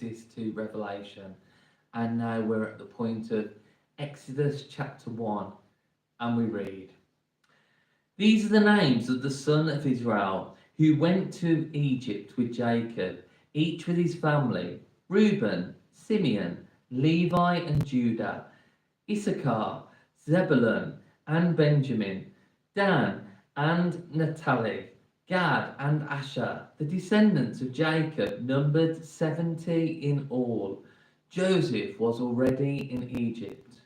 Genesis to Revelation, and now we're at the point of Exodus chapter 1, and we read, "These are the names of the son of Israel who went to Egypt with Jacob, each with his family: Reuben, Simeon, Levi and Judah, Issachar, Zebulun and Benjamin, Dan and Naphtali, Gad and Asher. The descendants of Jacob numbered 70 in all. Joseph was already in Egypt.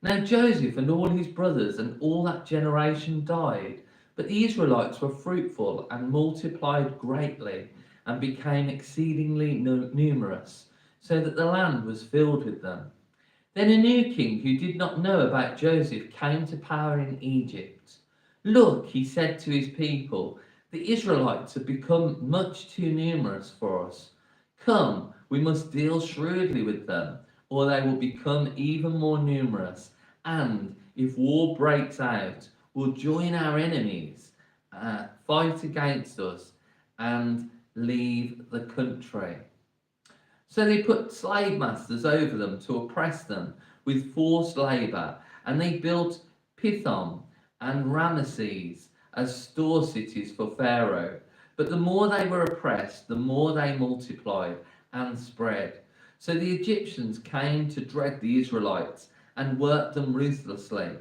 Now Joseph and all his brothers and all that generation died, but the Israelites were fruitful and multiplied greatly and became exceedingly numerous, so that the land was filled with them. Then a new king who did not know about Joseph came to power in Egypt. Look, he said to his people, the Israelites have become much too numerous for us. Come, we must deal shrewdly with them, or they will become even more numerous, and if war breaks out, we'll join our enemies, fight against us, and leave the country. So they put slave masters over them to oppress them with forced labour, and they built Pithom and Ramesses as store cities for Pharaoh. But the more they were oppressed, the more they multiplied and spread. So the Egyptians came to dread the Israelites and worked them ruthlessly.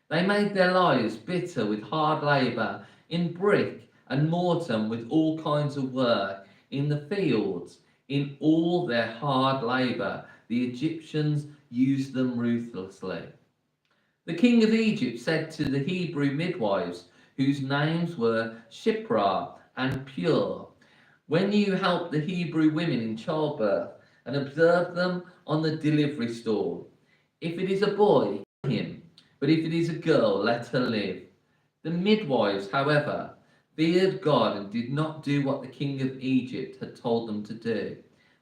They made their lives bitter with hard labour in brick and mortar, with all kinds of work in the fields. In all their hard labour, the Egyptians used them ruthlessly. The king of Egypt said to the Hebrew midwives, whose names were Shiphrah and Pur, when you help the Hebrew women in childbirth and observe them on the delivery stall, if it is a boy, kill him, but if it is a girl, let her live. The midwives, however, feared God and did not do what the king of Egypt had told them to do.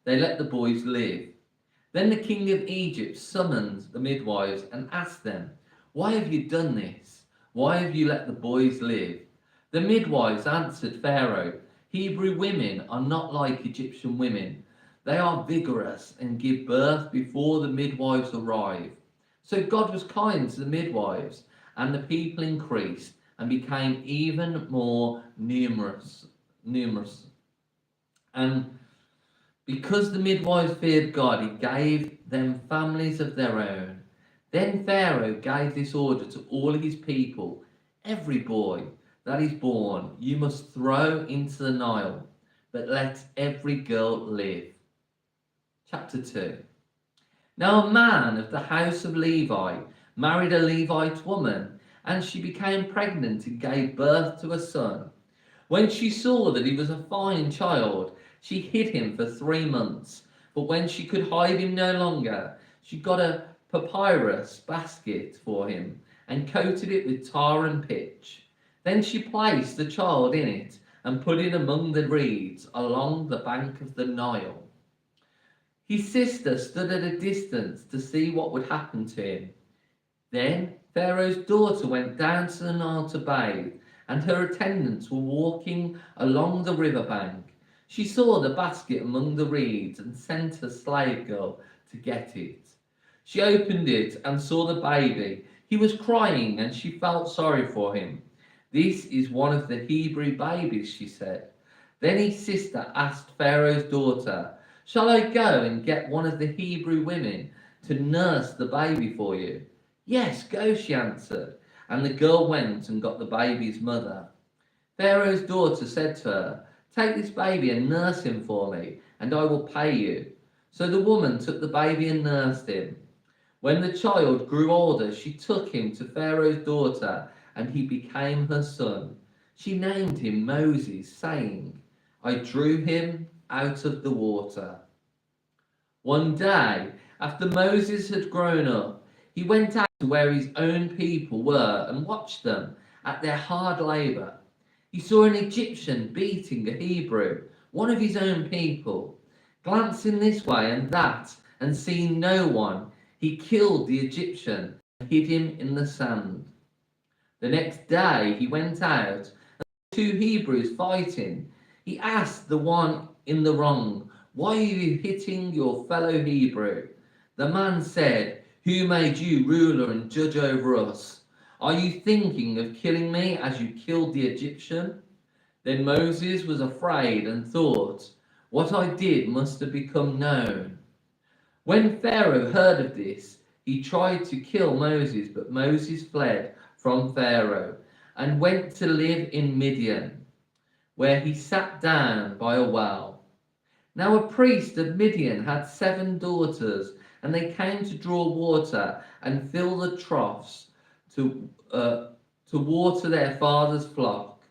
They let the boys live. Then the king of Egypt summoned the midwives and asked them, why have you done this? Why have you let the boys live? The midwives answered Pharaoh, Hebrew women are not like Egyptian women. They are vigorous and give birth before the midwives arrive. So God was kind to the midwives, and the people increased and became even more numerous. And because the midwives feared God, he gave them families of their own. Then Pharaoh gave this order to all his people, every boy that is born you must throw into the Nile, but let every girl live. Chapter 2. Now a man of the house of Levi married a Levite woman, and she became pregnant and gave birth to a son. When she saw that he was a fine child, she hid him for 3 months. But when she could hide him no longer, she got a papyrus basket for him and coated it with tar and pitch. Then she placed the child in it and put it among the reeds along the bank of the Nile. His sister stood at a distance to see what would happen to him. Then Pharaoh's daughter went down to the Nile to bathe, and her attendants were walking along the riverbank. She saw the basket among the reeds and sent her slave girl to get it. She opened it and saw the baby. He was crying, and she felt sorry for him. This is one of the Hebrew babies, she said. Then his sister asked Pharaoh's daughter, shall I go and get one of the Hebrew women to nurse the baby for you? Yes, go, she answered. And the girl went and got the baby's mother. Pharaoh's daughter said to her, take this baby and nurse him for me, and I will pay you. So the woman took the baby and nursed him. When the child grew older, she took him to Pharaoh's daughter, and he became her son. She named him Moses, saying, I drew him out of the water. One day, after Moses had grown up, he went out to where his own people were and watched them at their hard labour. He saw an Egyptian beating a Hebrew, one of his own people. Glancing this way and that, and seeing no one, he killed the Egyptian and hid him in the sand. The next day he went out and saw 2 Hebrews fighting. He asked the one in the wrong, Why are you hitting your fellow Hebrew?" The man said, "Who made you ruler and judge over us? Are you thinking of killing me as you killed the Egyptian?" Then Moses was afraid and thought, "What I did must have become known." When Pharaoh heard of this, he tried to kill Moses, but Moses fled from Pharaoh and went to live in Midian, where he sat down by a well. Now a priest of Midian had 7 daughters, and they came to draw water and fill the troughs to water their father's flock.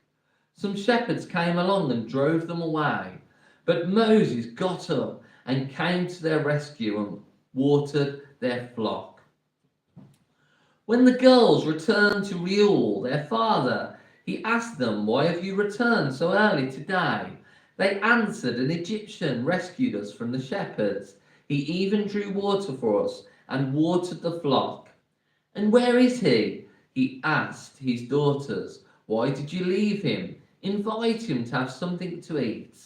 Some shepherds came along and drove them away, but Moses got up and came to their rescue and watered their flock. When the girls returned to Reuel, their father, he asked them, "Why have you returned so early today?" They answered, "An Egyptian rescued us from the shepherds. He even drew water for us and watered the flock." "And where is he?" he asked his daughters. "Why did you leave him? Invite him to have something to eat."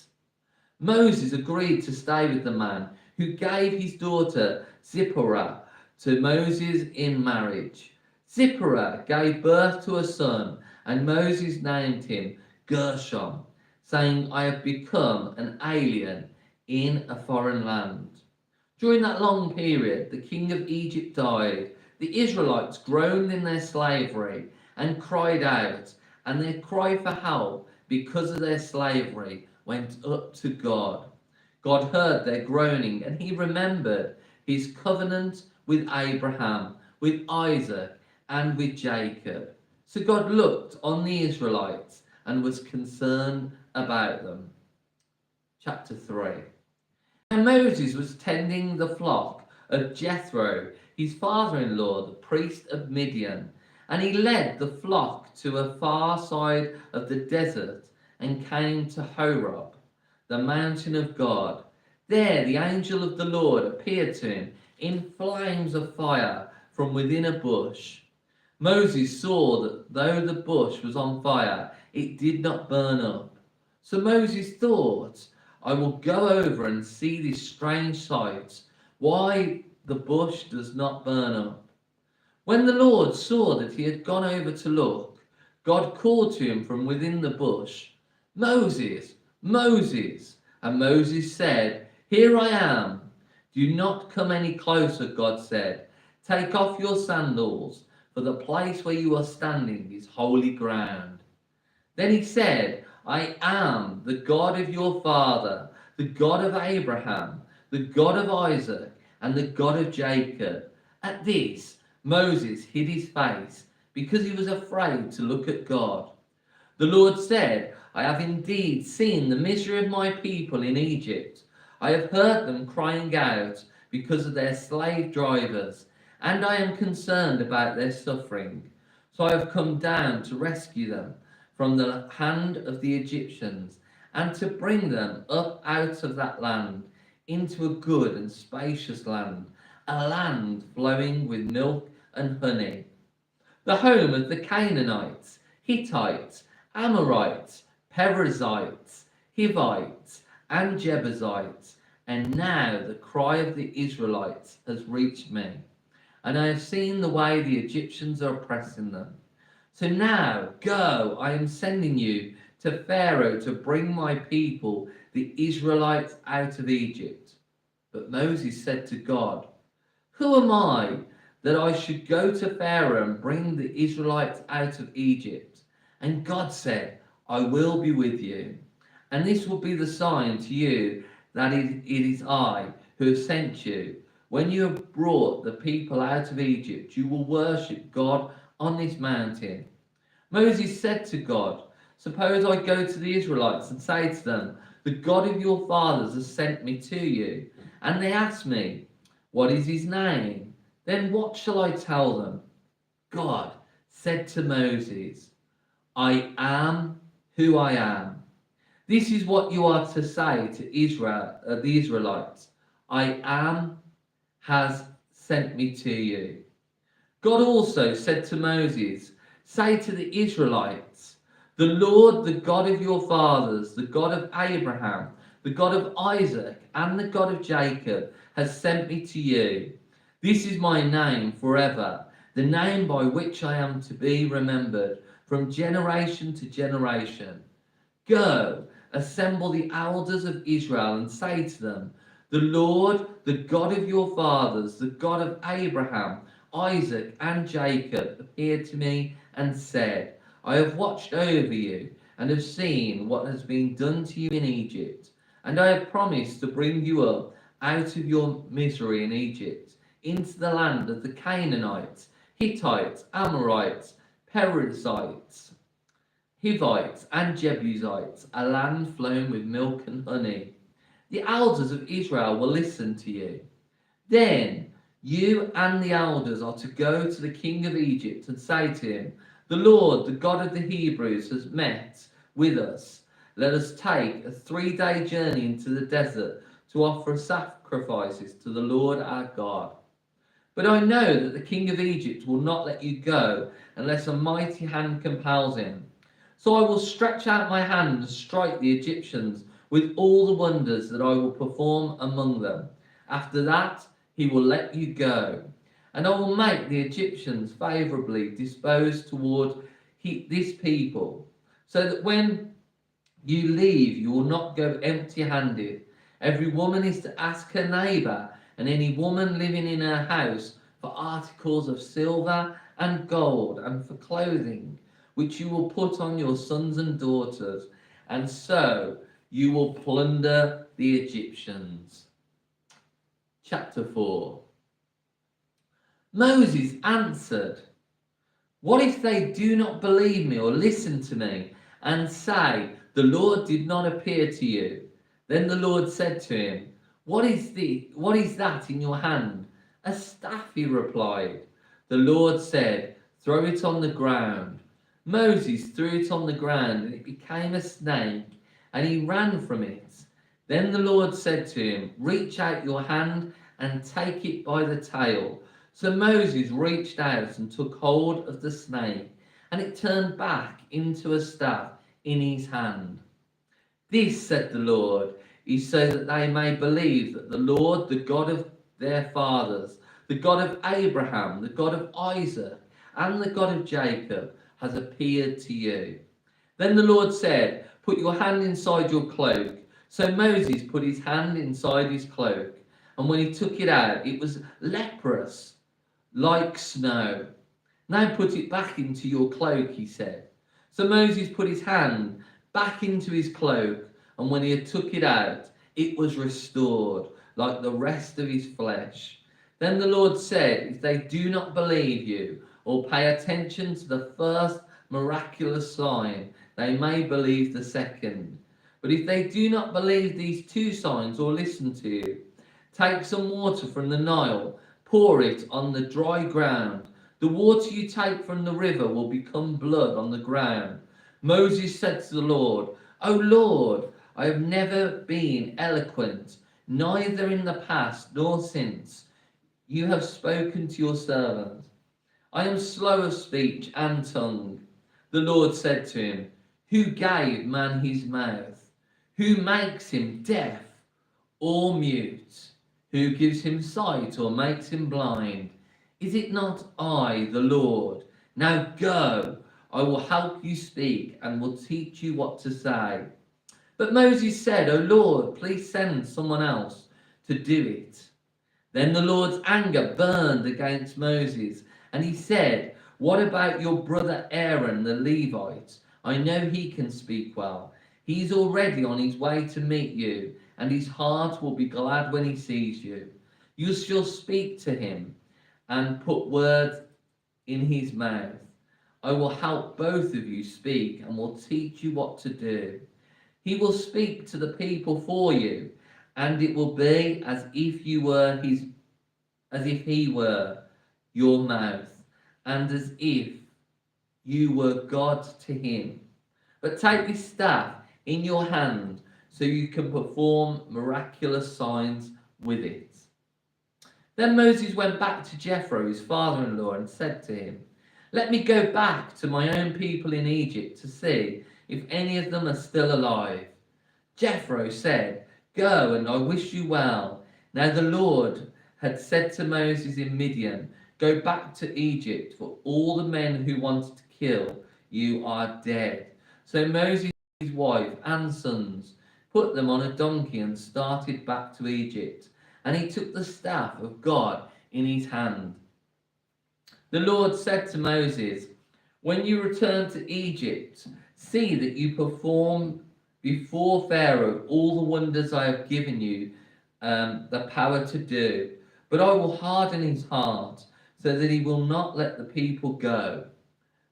Moses agreed to stay with the man, who gave his daughter Zipporah to Moses in marriage. Zipporah gave birth to a son, and Moses named him Gershom, saying, "I have become an alien in a foreign land." During that long period, the king of Egypt died. The Israelites groaned in their slavery and cried out, and their cry for help because of their slavery went up to God. God heard their groaning, and he remembered his covenant with Abraham, with Isaac, and with Jacob. So God looked on the Israelites and was concerned about them. Chapter 3. And Moses was tending the flock of Jethro, his father-in-law, the priest of Midian, and he led the flock to a far side of the desert and came to Horeb, the mountain of God. There the angel of the Lord appeared to him in flames of fire from within a bush. Moses saw that though the bush was on fire, it did not burn up. So Moses thought, "I will go over and see this strange sight, why the bush does not burn up." When the Lord saw that he had gone over to look, God called to him from within the bush, "Moses, Moses." And Moses said, "Here I am." "Do not come any closer," God said. "Take off your sandals, for the place where you are standing is holy ground." Then he said, "I am the God of your father, the God of Abraham, the God of Isaac, and the God of Jacob." At this, Moses hid his face because he was afraid to look at God. The Lord said, "I have indeed seen the misery of my people in Egypt. I have heard them crying out because of their slave drivers, and I am concerned about their suffering. So I have come down to rescue them from the hand of the Egyptians, and to bring them up out of that land into a good and spacious land, a land flowing with milk and honey, the home of the Canaanites, Hittites, Amorites, Perizzites, Hivites, and Jebusites. And now the cry of the Israelites has reached me, and I have seen the way the Egyptians are oppressing them. So now go, I am sending you to Pharaoh to bring my people, the Israelites, out of Egypt." But Moses said to God, "Who am I that I should go to Pharaoh and bring the Israelites out of Egypt?" And God said, "I will be with you, and this will be the sign to you that it is I who have sent you. When you have brought the people out of Egypt, you will worship God on this mountain." Moses said to God, "Suppose I go to the Israelites and say to them, 'The God of your fathers has sent me to you,' and they ask me, 'What is his name?' Then what shall I tell them?" God said to Moses, "I am who I am. This is what you are to say to the Israelites. 'I am has sent me to you.'" God also said to Moses, "Say to the Israelites, 'The Lord, the God of your fathers, the God of Abraham, the God of Isaac, and the God of Jacob, has sent me to you. This is my name forever, the name by which I am to be remembered from generation to generation. Go, assemble the elders of Israel and say to them, the Lord, the God of your fathers, the God of Abraham, Isaac, and Jacob, appeared to me and said, I have watched over you and have seen what has been done to you in Egypt, and I have promised to bring you up out of your misery in Egypt into the land of the Canaanites, Hittites, Amorites, Perizzites, Hivites, and Jebusites, a land flowing with milk and honey. The elders of Israel will listen to you. Then you and the elders are to go to the king of Egypt and say to him, the Lord, the God of the Hebrews, has met with us. Let us take a 3-day journey into the desert to offer sacrifices to the Lord our God. But I know that the king of Egypt will not let you go unless a mighty hand compels him. So I will stretch out my hand and strike the Egyptians with all the wonders that I will perform among them. After that, he will let you go. And I will make the Egyptians favourably disposed toward this people, so that when you leave, you will not go empty-handed. Every woman is to ask her neighbour, and any woman living in her house, for articles of silver and gold, and for clothing, which you will put on your sons and daughters, and so you will plunder the Egyptians. Chapter 4. Moses answered, what if they do not believe me or listen to me and say, the Lord did not appear to you? Then the Lord said to him, what is that in your hand? A staff, he replied. The Lord said, throw it on the ground. Moses threw it on the ground, and it became a snake, and he ran from it. Then the Lord said to him, reach out your hand and take it by the tail. So Moses reached out and took hold of the snake, and it turned back into a staff in his hand. This, said the Lord, is so that they may believe that the Lord, the God of their fathers, the God of Abraham, the God of Isaac, and the God of Jacob, has appeared to you. Then the Lord said, put your hand inside your cloak. So Moses put his hand inside his cloak, and when he took it out, it was leprous, like snow. Now put it back into your cloak, he said. So Moses put his hand back into his cloak, and when he had took it out, it was restored, like the rest of his flesh. Then the Lord said, if they do not believe you, or pay attention to the first miraculous sign, they may believe the second. But if they do not believe these 2 signs or listen to you, take some water from the Nile, pour it on the dry ground. The water you take from the river will become blood on the ground. Moses said to the Lord, O Lord, I have never been eloquent, neither in the past nor since you have spoken to your servant. I am slow of speech and tongue. The Lord said to him, who gave man his mouth? Who makes him deaf or mute? Who gives him sight or makes him blind? Is it not I, the Lord? Now go, I will help you speak and will teach you what to say. But Moses said, O Lord, please send someone else to do it. Then the Lord's anger burned against Moses, and he said, what about your brother Aaron the Levite? I know he can speak well. He's already on his way to meet you, and his heart will be glad when he sees you. You shall speak to him and put words in his mouth. I will help both of you speak and will teach you what to do. He will speak to the people for you, and it will be as if he were your mouth, and as if you were God to him. But take this staff in your hand so you can perform miraculous signs with it. Then Moses went back to Jethro, his father-in-law, and said to him, let me go back to my own people in Egypt to see if any of them are still alive. Jethro said, Go, and I wish you well. Now the Lord had said to Moses in Midian, go back to Egypt, for all the men who wanted to kill you are dead. So Moses, his wife, and sons put them on a donkey and started back to Egypt. And he took the staff of God in his hand. The Lord said to Moses, when you return to Egypt, see that you perform before Pharaoh all the wonders I have given you the power to do. But I will harden his heart so that he will not let the people go.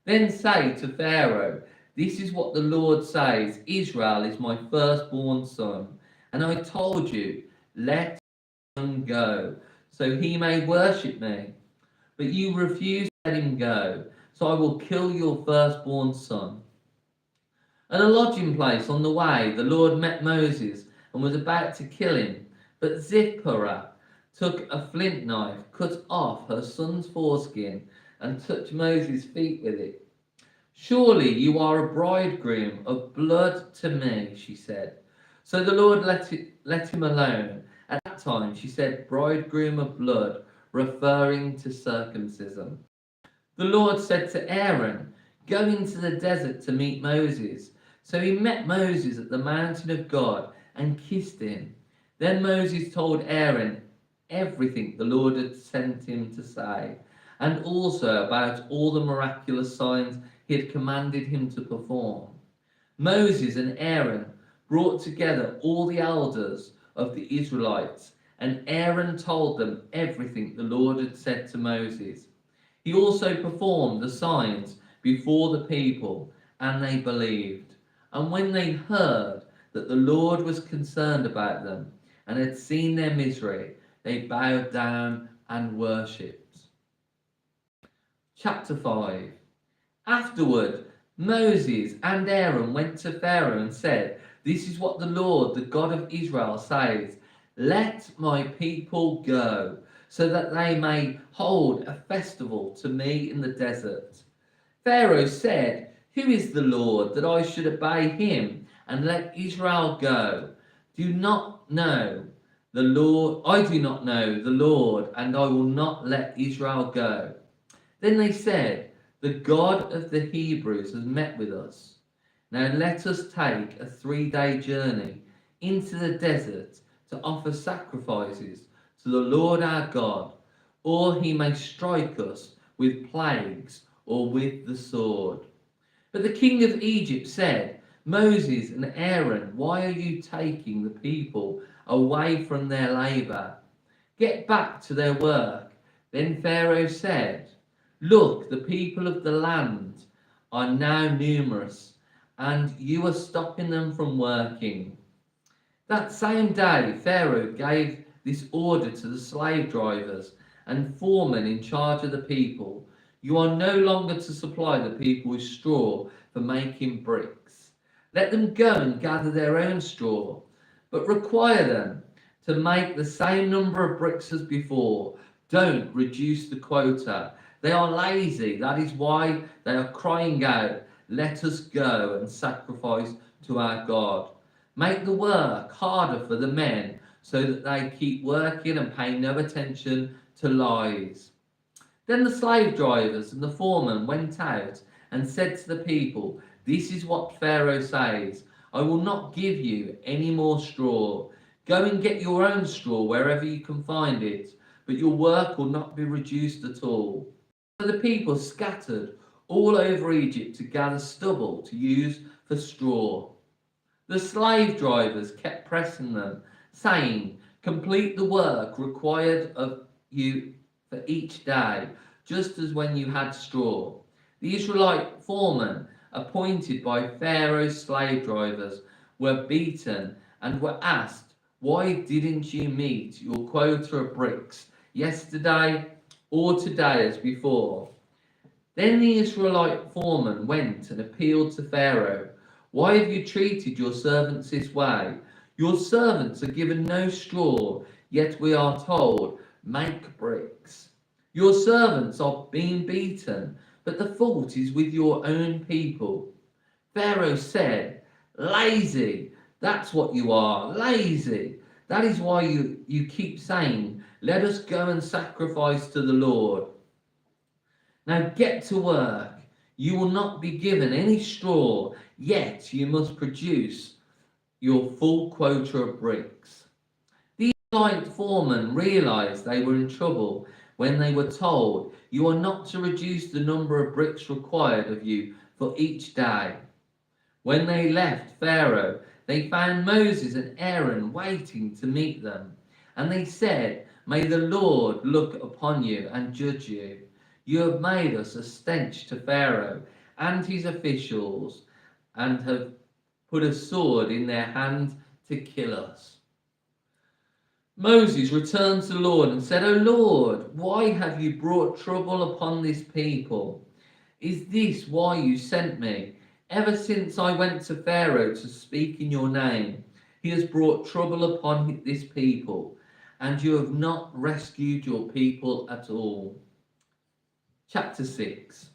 Then say to Pharaoh, this is what the Lord says, Israel is my firstborn son. And I told you, let him go, so he may worship me. But you refuse to let him go, so I will kill your firstborn son. At a lodging place on the way, the Lord met Moses and was about to kill him. But Zipporah took a flint knife, cut off her son's foreskin, and touched Moses' feet with it. Surely you are a bridegroom of blood to me, she said. So the Lord let him alone. At that time she said, bridegroom of blood, referring to circumcision. The Lord said to Aaron, go into the desert to meet Moses. So he met Moses at the mountain of God and kissed him. Then Moses told Aaron everything the Lord had sent him to say, and also about all the miraculous signs he had commanded him to perform. Moses and Aaron brought together all the elders of the Israelites, and Aaron told them everything the Lord had said to Moses. He also performed the signs before the people, and they believed. And when they heard that the Lord was concerned about them and had seen their misery, they bowed down and worshipped. Chapter 5. Afterward, Moses and Aaron went to Pharaoh and said, this is what the Lord, the God of Israel, says, let my people go, so that they may hold a festival to me in the desert. Pharaoh said, who is the Lord that I should obey him and let Israel go? Do not know the Lord. I do not know the Lord, and I will not let Israel go. Then they said, the God of the Hebrews has met with us. Now let us take a 3-day journey into the desert to offer sacrifices to the Lord our God, or he may strike us with plagues or with the sword. But the king of Egypt said, Moses and Aaron, why are you taking the people away from their labor? Get back to their work. Then Pharaoh said, look, the people of the land are now numerous, and you are stopping them from working. That same day, Pharaoh gave this order to the slave drivers and foremen in charge of the people. You are no longer to supply the people with straw for making bricks. Let them go and gather their own straw, but require them to make the same number of bricks as before. Don't reduce the quota. They are lazy. That is why they are crying out, let us go and sacrifice to our God. Make the work harder for the men so that they keep working and pay no attention to lies. Then the slave drivers and the foremen went out and said to the people, this is what Pharaoh says, I will not give you any more straw. Go and get your own straw wherever you can find it, but your work will not be reduced at all. So the people scattered all over Egypt to gather stubble to use for straw. The slave drivers kept pressing them, saying, complete the work required of you for each day, just as when you had straw. The Israelite foremen, appointed by Pharaoh's slave drivers, were beaten and were asked, why didn't you meet your quota of bricks yesterday or today as before? Then the Israelite foreman went and appealed to Pharaoh. Why have you treated your servants this way? Your servants are given no straw, yet we are told, make bricks. Your servants are being beaten, but the fault is with your own people. Pharaoh said, lazy, That's what you are, lazy. That is why you keep saying, let us go and sacrifice to the Lord. Now get to work. You will not be given any straw, yet you must produce your full quota of bricks. The Israelite foremen realized they were in trouble when they were told, you are not to reduce the number of bricks required of you for each day. When they left Pharaoh, they found Moses and Aaron waiting to meet them. And they said, may the Lord look upon you and judge you. You have made us a stench to Pharaoh and his officials, and have put a sword in their hand to kill us. Moses returned to the Lord and said, O Lord, why have you brought trouble upon this people? Is this why you sent me? Ever since I went to Pharaoh to speak in your name, he has brought trouble upon this people, and you have not rescued your people at all. Chapter 6.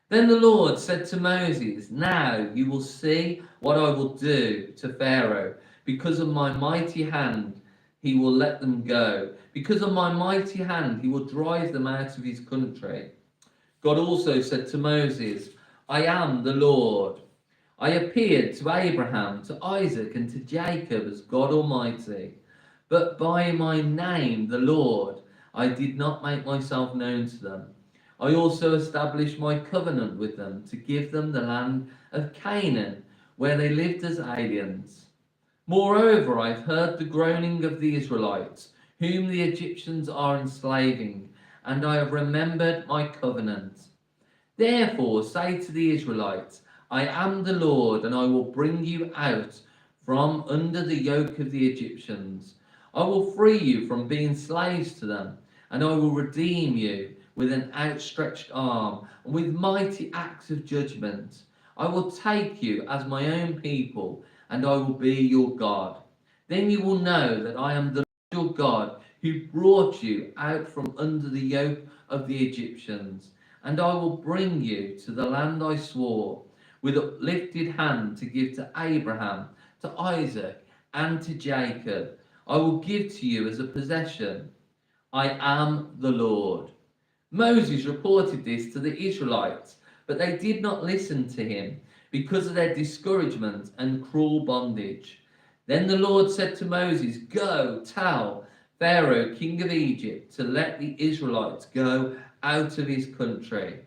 Then the Lord said to Moses, now you will see what I will do to Pharaoh. Because of my mighty hand, he will let them go. Because of my mighty hand, he will drive them out of his country. God also said to Moses, I am the Lord. I appeared to Abraham, to Isaac, and to Jacob as God Almighty. But by my name, the Lord, I did not make myself known to them. I also established my covenant with them to give them the land of Canaan, where they lived as aliens. Moreover, I've heard the groaning of the Israelites, whom the Egyptians are enslaving, and I have remembered my covenant. Therefore say to the Israelites, I am the Lord, and I will bring you out from under the yoke of the Egyptians. I will free you from being slaves to them, and I will redeem you with an outstretched arm, and with mighty acts of judgment. I will take you as my own people, and I will be your God. Then you will know that I am the Lord your God, who brought you out from under the yoke of the Egyptians. And I will bring you to the land I swore with uplifted hand to give to Abraham, to Isaac, and to Jacob. I will give to you as a possession. I am the Lord. Moses reported this to the Israelites, but they did not listen to him because of their discouragement and cruel bondage. Then the Lord said to Moses, go tell Pharaoh, king of Egypt, to let the Israelites go out of his country.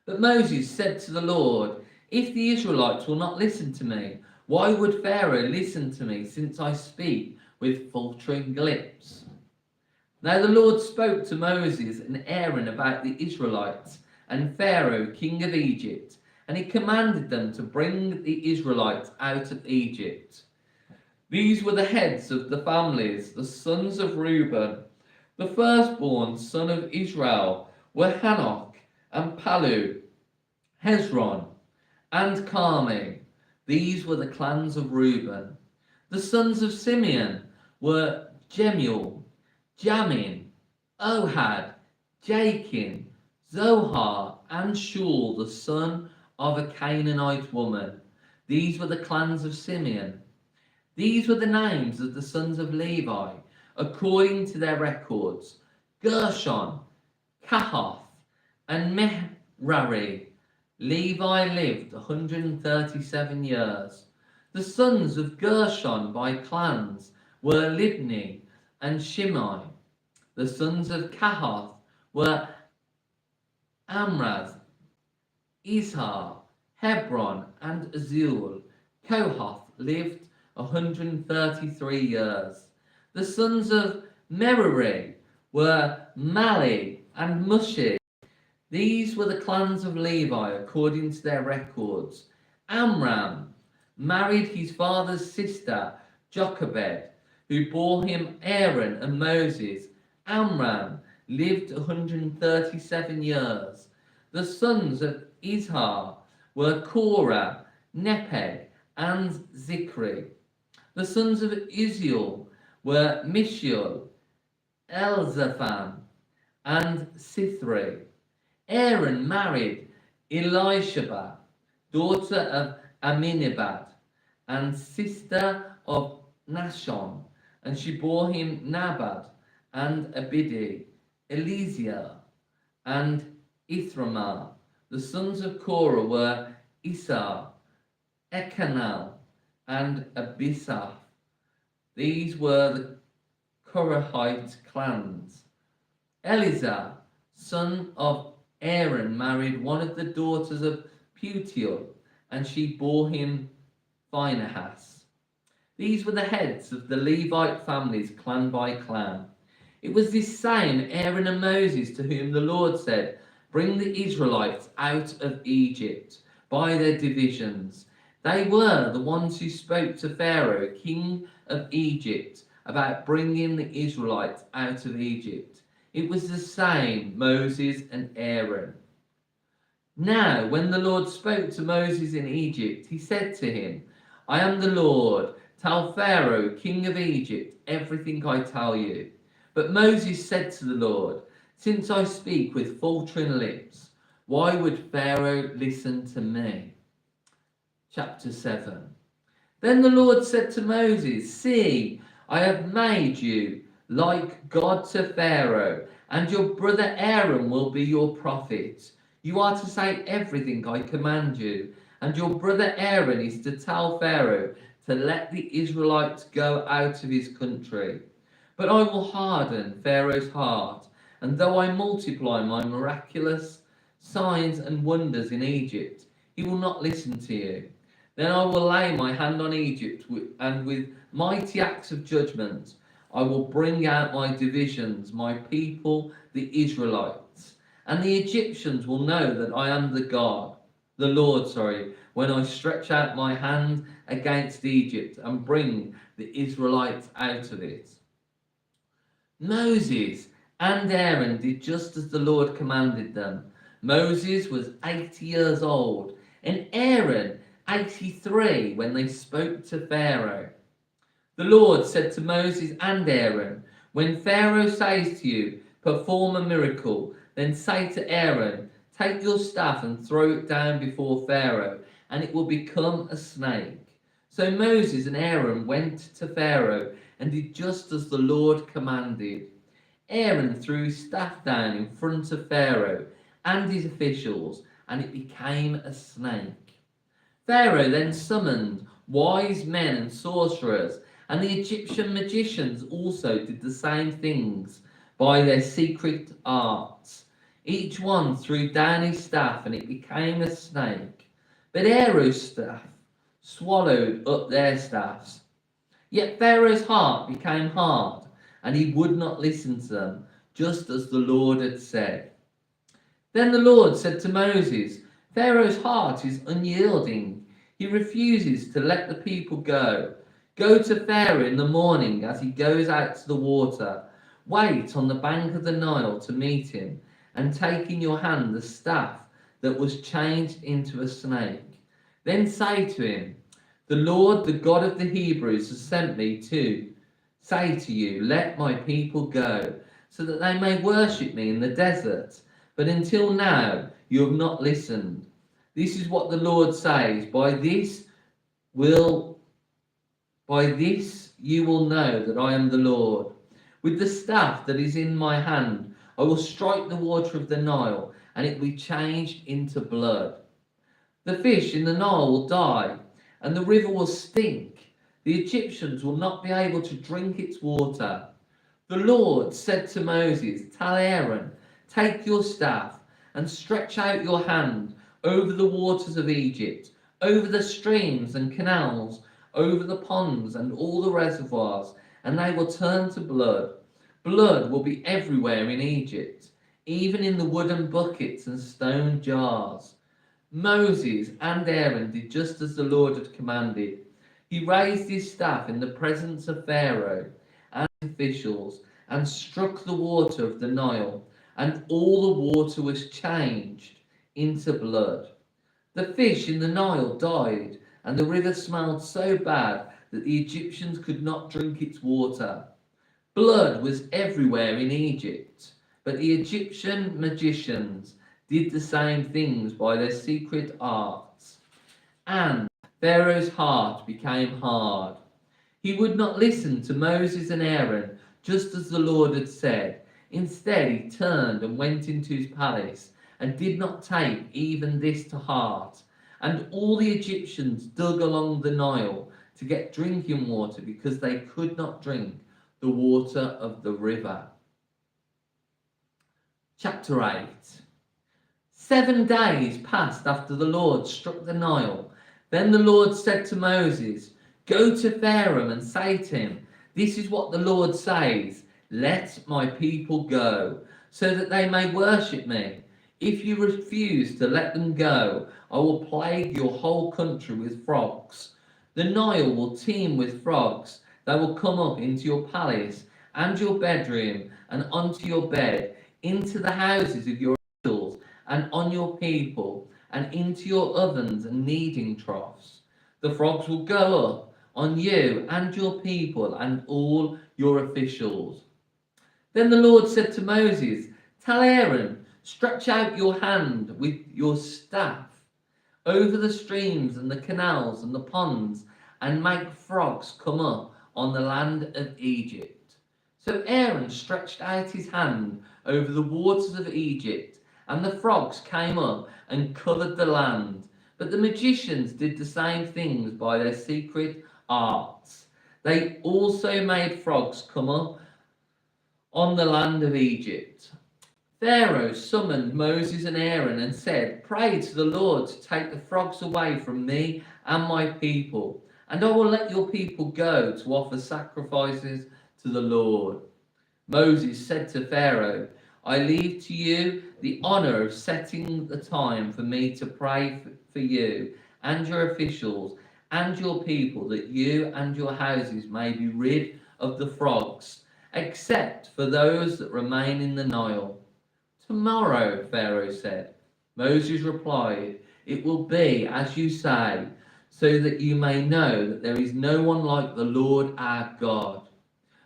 But Moses said to the Lord, if the Israelites will not listen to me, why would Pharaoh listen to me, since I speak with faltering lips? Now the Lord spoke to Moses and Aaron about the Israelites and Pharaoh, king of Egypt, and he commanded them to bring the Israelites out of Egypt. These were the heads of the families, the sons of Reuben. The firstborn son of Israel were Hanok and Palu, Hezron and Carmi. These were the clans of Reuben. The sons of Simeon were Jemuel, Jamin, Ohad, Jachin, Zohar, and Shul, the son of a Canaanite woman. These were the clans of Simeon. These were the names of the sons of Levi, according to their records: Gershon, Kahath, and Merari. Levi lived 137 years. The sons of Gershon by clans were Libni and Shimei. The sons of Kahath were Amram, Izhar, Hebron, and Azul. Kohath lived 133 years. The sons of Merari were Mali and Mushi. These were the clans of Levi according to their records. Amram married his father's sister, Jochebed, who bore him Aaron and Moses. Amram lived 137 years. The sons of Izhar were Korah, Nepeg, and Zikri. The sons of Uziel were Mishael, Elzaphan, and Sithri. Aaron married Elisheba, daughter of Aminabad, and sister of Nashon, and she bore him Nabad, and Abidi, Eliezer, and Ithramar. The sons of Korah were Isar, Ekanal, and Abisaph. These were the Korahite clans. Eleazar, son of Aaron, married one of the daughters of Putiel, and she bore him Phinehas. These were the heads of the Levite families, clan by clan. It was this same Aaron and Moses to whom the Lord said, "Bring the Israelites out of Egypt by their divisions." They were the ones who spoke to Pharaoh, king of Egypt, about bringing the Israelites out of Egypt. It was the same Moses and Aaron. Now, when the Lord spoke to Moses in Egypt, he said to him, "I am the Lord. Tell Pharaoh, king of Egypt, everything I tell you." But Moses said to the Lord, "Since I speak with faltering lips, why would Pharaoh listen to me?" Chapter 7. Then the Lord said to Moses, "See, I have made you like God to Pharaoh, and your brother Aaron will be your prophet. You are to say everything I command you, and your brother Aaron is to tell Pharaoh to let the Israelites go out of his country. But I will harden Pharaoh's heart, and though I multiply my miraculous signs and wonders in Egypt, he will not listen to you. Then I will lay my hand on Egypt, and with mighty acts of judgment I will bring out my divisions, my people, the Israelites. And the Egyptians will know that I am the Lord, when I stretch out my hand against Egypt and bring the Israelites out of it." Moses and Aaron did just as the Lord commanded them. Moses was 80 years old, and Aaron 83 when they spoke to Pharaoh. The Lord said to Moses and Aaron, "When Pharaoh says to you, 'Perform a miracle,' then say to Aaron, 'Take your staff and throw it down before Pharaoh, and it will become a snake.'" So Moses and Aaron went to Pharaoh and did just as the Lord commanded. Aaron threw his staff down in front of Pharaoh and his officials, and it became a snake. Pharaoh then summoned wise men and sorcerers, and the Egyptian magicians also did the same things by their secret arts. Each one threw down his staff, and it became a snake. But Aaron's staff swallowed up their staffs. Yet Pharaoh's heart became hard, and he would not listen to them, just as the Lord had said. Then the Lord said to Moses, "Pharaoh's heart is unyielding. He refuses to let the people go. Go to Pharaoh in the morning as he goes out to the water. Wait on the bank of the Nile to meet him, and take in your hand the staff that was changed into a snake. Then say to him, 'The Lord, the God of the Hebrews, has sent me to say to you, let my people go, so that they may worship me in the desert. But until now you have not listened. This is what the Lord says, By this you will know that I am the Lord. With the staff that is in my hand, I will strike the water of the Nile, and it will be changed into blood. The fish in the Nile will die, and the river will stink. The Egyptians will not be able to drink its water." The Lord said to Moses, "Tell Aaron, take your staff and stretch out your hand over the waters of Egypt, over the streams and canals, over the ponds and all the reservoirs, and they will turn to blood. Blood will be everywhere in Egypt, even in the wooden buckets and stone jars." Moses and Aaron did just as the Lord had commanded. He raised his staff in the presence of Pharaoh and his officials and struck the water of the Nile, and all the water was changed into blood. The fish in the Nile died, and the river smelled so bad that the Egyptians could not drink its water. Blood was everywhere in Egypt, but the Egyptian magicians did the same things by their secret arts. And Pharaoh's heart became hard. He would not listen to Moses and Aaron, just as the Lord had said. Instead, he turned and went into his palace and did not take even this to heart. And all the Egyptians dug along the Nile to get drinking water because they could not drink the water of the river. Chapter 8. 7 days passed after the Lord struck the Nile. Then the Lord said to Moses, "Go to Pharaoh and say to him, 'This is what the Lord says, let my people go, so that they may worship me. If you refuse to let them go, I will plague your whole country with frogs. The Nile will teem with frogs. They will come up into your palace and your bedroom and onto your bed, into the houses of your officials and on your people, and into your ovens and kneading troughs. The frogs will go up on you and your people and all your officials.'" Then the Lord said to Moses, "Tell Aaron, stretch out your hand with your staff over the streams and the canals and the ponds, and make frogs come up on the land of Egypt." So Aaron stretched out his hand over the waters of Egypt, and the frogs came up and covered the land. But the magicians did the same things by their secret arts. They also made frogs come up on the land of Egypt. Pharaoh summoned Moses and Aaron and said, "Pray to the Lord to take the frogs away from me and my people, and I will let your people go to offer sacrifices to the Lord." Moses said to Pharaoh, "I leave to you the honor of setting the time for me to pray for you and your officials and your people, that you and your houses may be rid of the frogs, except for those that remain in the Nile." "Tomorrow," Pharaoh said. Moses replied, "It will be as you say, so that you may know that there is no one like the Lord our God.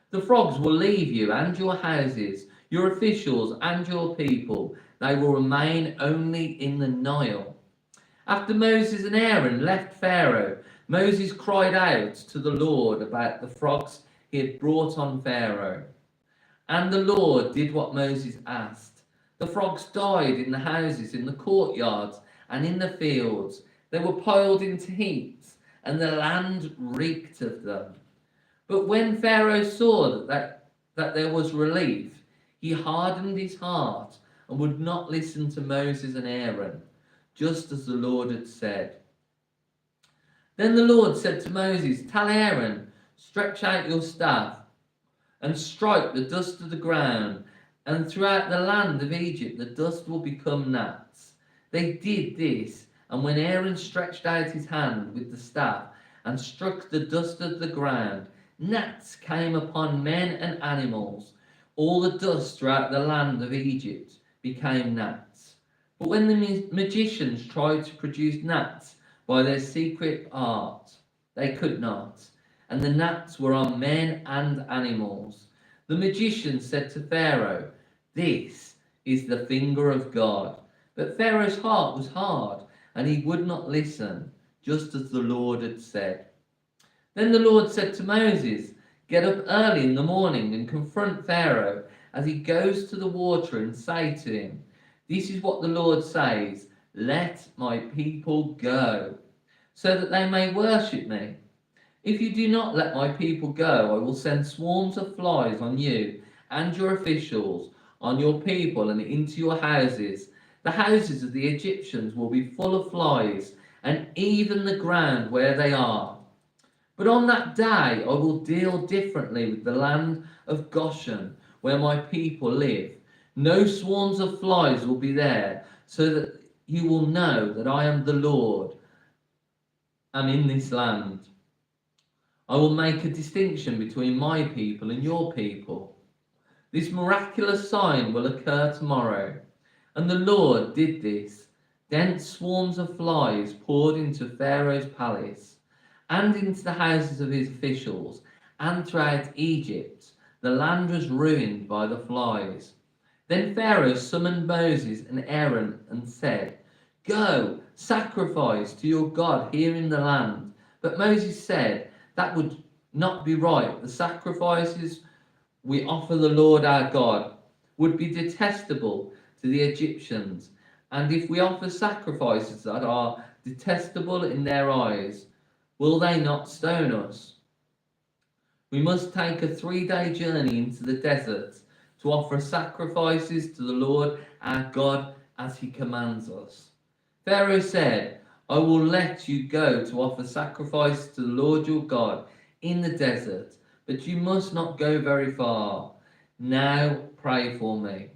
The frogs will leave you and your houses, your officials and your people. They will remain only in the Nile." After Moses and Aaron left Pharaoh, Moses cried out to the Lord about the frogs he had brought on Pharaoh. And the Lord did what Moses asked. The frogs died in the houses, in the courtyards, and in the fields. They were piled into heaps, and the land reeked of them. But when Pharaoh saw that there was relief, he hardened his heart and would not listen to Moses and Aaron, just as the Lord had said. Then the Lord said to Moses, "Tell Aaron, stretch out your staff and strike the dust of the ground, and throughout the land of Egypt the dust will become gnats." They did this, and when Aaron stretched out his hand with the staff and struck the dust of the ground, gnats came upon men and animals. All the dust throughout the land of Egypt became gnats. But when the magicians tried to produce gnats by their secret art, they could not, and the gnats were on men and animals. The magician said to Pharaoh, "This is the finger of God." But Pharaoh's heart was hard, and he would not listen, just as the Lord had said. Then the Lord said to Moses, "Get up early in the morning and confront Pharaoh as he goes to the water, and say to him, 'This is what the Lord says, let my people go, so that they may worship me. If you do not let my people go, I will send swarms of flies on you and your officials, on your people and into your houses. The houses of the Egyptians will be full of flies, and even the ground where they are. But on that day I will deal differently with the land of Goshen, where my people live. No swarms of flies will be there, so that you will know that I am the Lord, am in this land. I will make a distinction between my people and your people. This miraculous sign will occur tomorrow." And the Lord did this. Dense swarms of flies poured into Pharaoh's palace and into the houses of his officials, and throughout Egypt the land was ruined by the flies. Then Pharaoh summoned Moses and Aaron and said, Go, sacrifice to your God here in the land. But Moses said that would not be right. The sacrifices we offer the Lord our God would be detestable to the Egyptians. And if we offer sacrifices that are detestable in their eyes, will they not stone us? We must take a 3-day journey into the desert to offer sacrifices to the Lord our God as he commands us. Pharaoh said, I will let you go to offer sacrifice to the Lord your God in the desert, but you must not go very far. Now pray for me.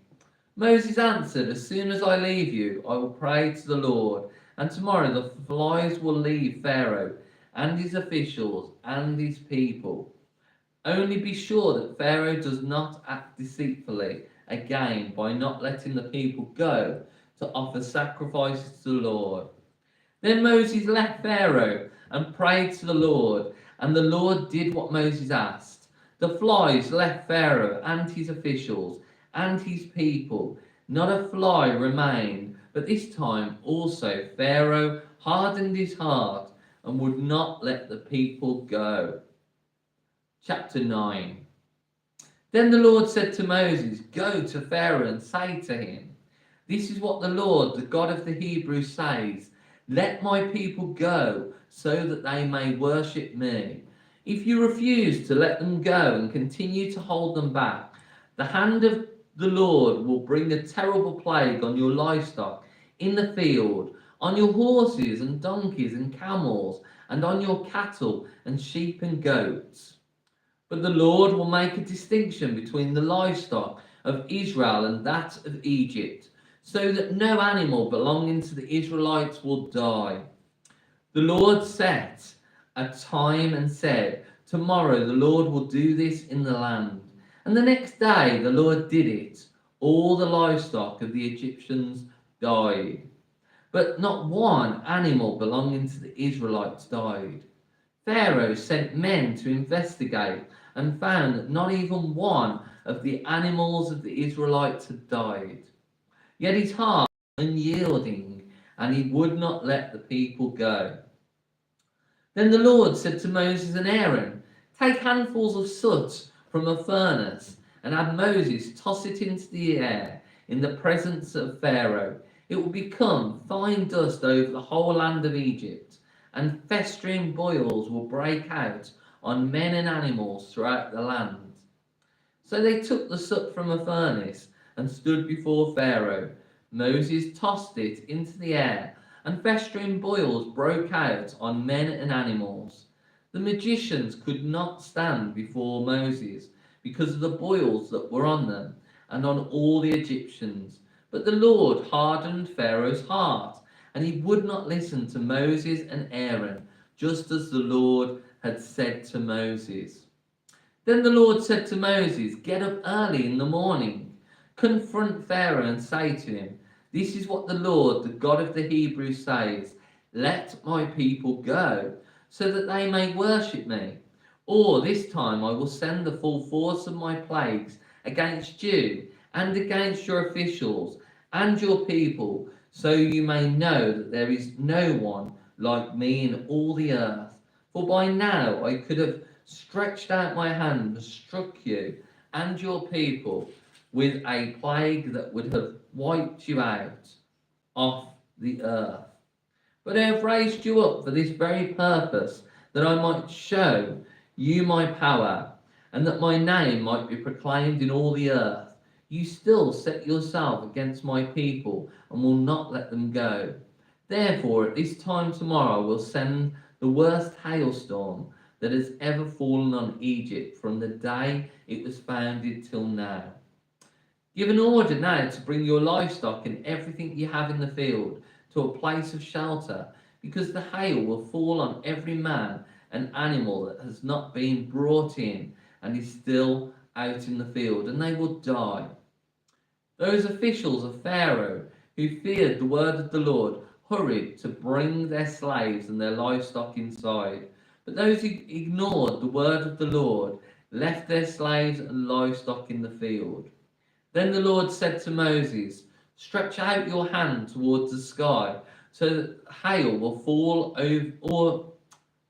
Moses answered, as soon as I leave you, I will pray to the Lord, and tomorrow the flies will leave Pharaoh and his officials and his people. Only be sure that Pharaoh does not act deceitfully again by not letting the people go to offer sacrifices to the Lord. Then Moses left Pharaoh and prayed to the Lord, and the Lord did what Moses asked. The flies left Pharaoh and his officials and his people. Not a fly remained, but this time also Pharaoh hardened his heart and would not let the people go. Chapter 9. Then the Lord said to Moses, Go to Pharaoh and say to him, This is what the Lord, the God of the Hebrews, says. Let my people go, so that they may worship me. If you refuse to let them go and continue to hold them back, the hand of the Lord will bring a terrible plague on your livestock in the field, on your horses and donkeys and camels, and on your cattle and sheep and goats. But the Lord will make a distinction between the livestock of Israel and that of Egypt, so that no animal belonging to the Israelites will die. The Lord set a time and said, Tomorrow the Lord will do this in the land. And the next day the Lord did it. All the livestock of the Egyptians died. But not one animal belonging to the Israelites died. Pharaoh sent men to investigate and found that not even one of the animals of the Israelites had died. Yet his heart was unyielding, and he would not let the people go. Then the Lord said to Moses and Aaron, Take handfuls of soot from a furnace, and have Moses toss it into the air in the presence of Pharaoh. It will become fine dust over the whole land of Egypt, and festering boils will break out on men and animals throughout the land. So they took the soot from a furnace and stood before Pharaoh. Moses tossed it into the air, and festering boils broke out on men and animals. The magicians could not stand before Moses because of the boils that were on them and on all the Egyptians. But the Lord hardened Pharaoh's heart, and he would not listen to Moses and Aaron, just as the Lord had said to Moses. Then the Lord said to Moses, Get up early in the morning. Confront Pharaoh and say to him, This is what the Lord, the God of the Hebrews, says. Let my people go, so that they may worship me. Or this time I will send the full force of my plagues against you and against your officials and your people, so you may know that there is no one like me in all the earth. For by now I could have stretched out my hand and struck you and your people with a plague that would have wiped you out off the earth. But I have raised you up for this very purpose, that I might show you my power, and that my name might be proclaimed in all the earth. You still set yourself against my people, and will not let them go. Therefore, at this time tomorrow, I will send the worst hailstorm that has ever fallen on Egypt from the day it was founded till now. Give an order now to bring your livestock and everything you have in the field to a place of shelter, because the hail will fall on every man and animal that has not been brought in and is still out in the field, and they will die. Those officials of Pharaoh who feared the word of the Lord hurried to bring their slaves and their livestock inside. But those who ignored the word of the Lord left their slaves and livestock in the field. Then the Lord said to Moses, Stretch out your hand towards the sky so that hail will fall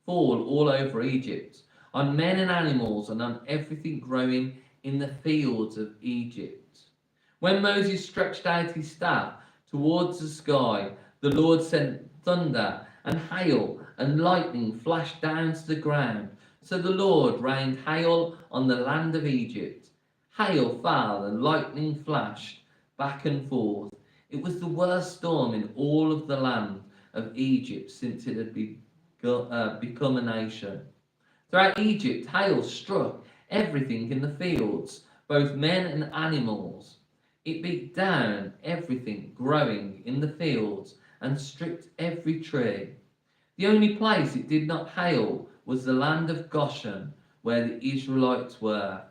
all over Egypt, on men and animals, and on everything growing in the fields of Egypt. When Moses stretched out his staff towards the sky, the Lord sent thunder and hail, and lightning flashed down to the ground. So the Lord rained hail on the land of Egypt. Hail fell and lightning flashed back and forth. It was the worst storm in all of the land of Egypt since it had become a nation. Throughout Egypt, hail struck everything in the fields, both men and animals. It beat down everything growing in the fields and stripped every tree. The only place it did not hail was the land of Goshen, where the Israelites were.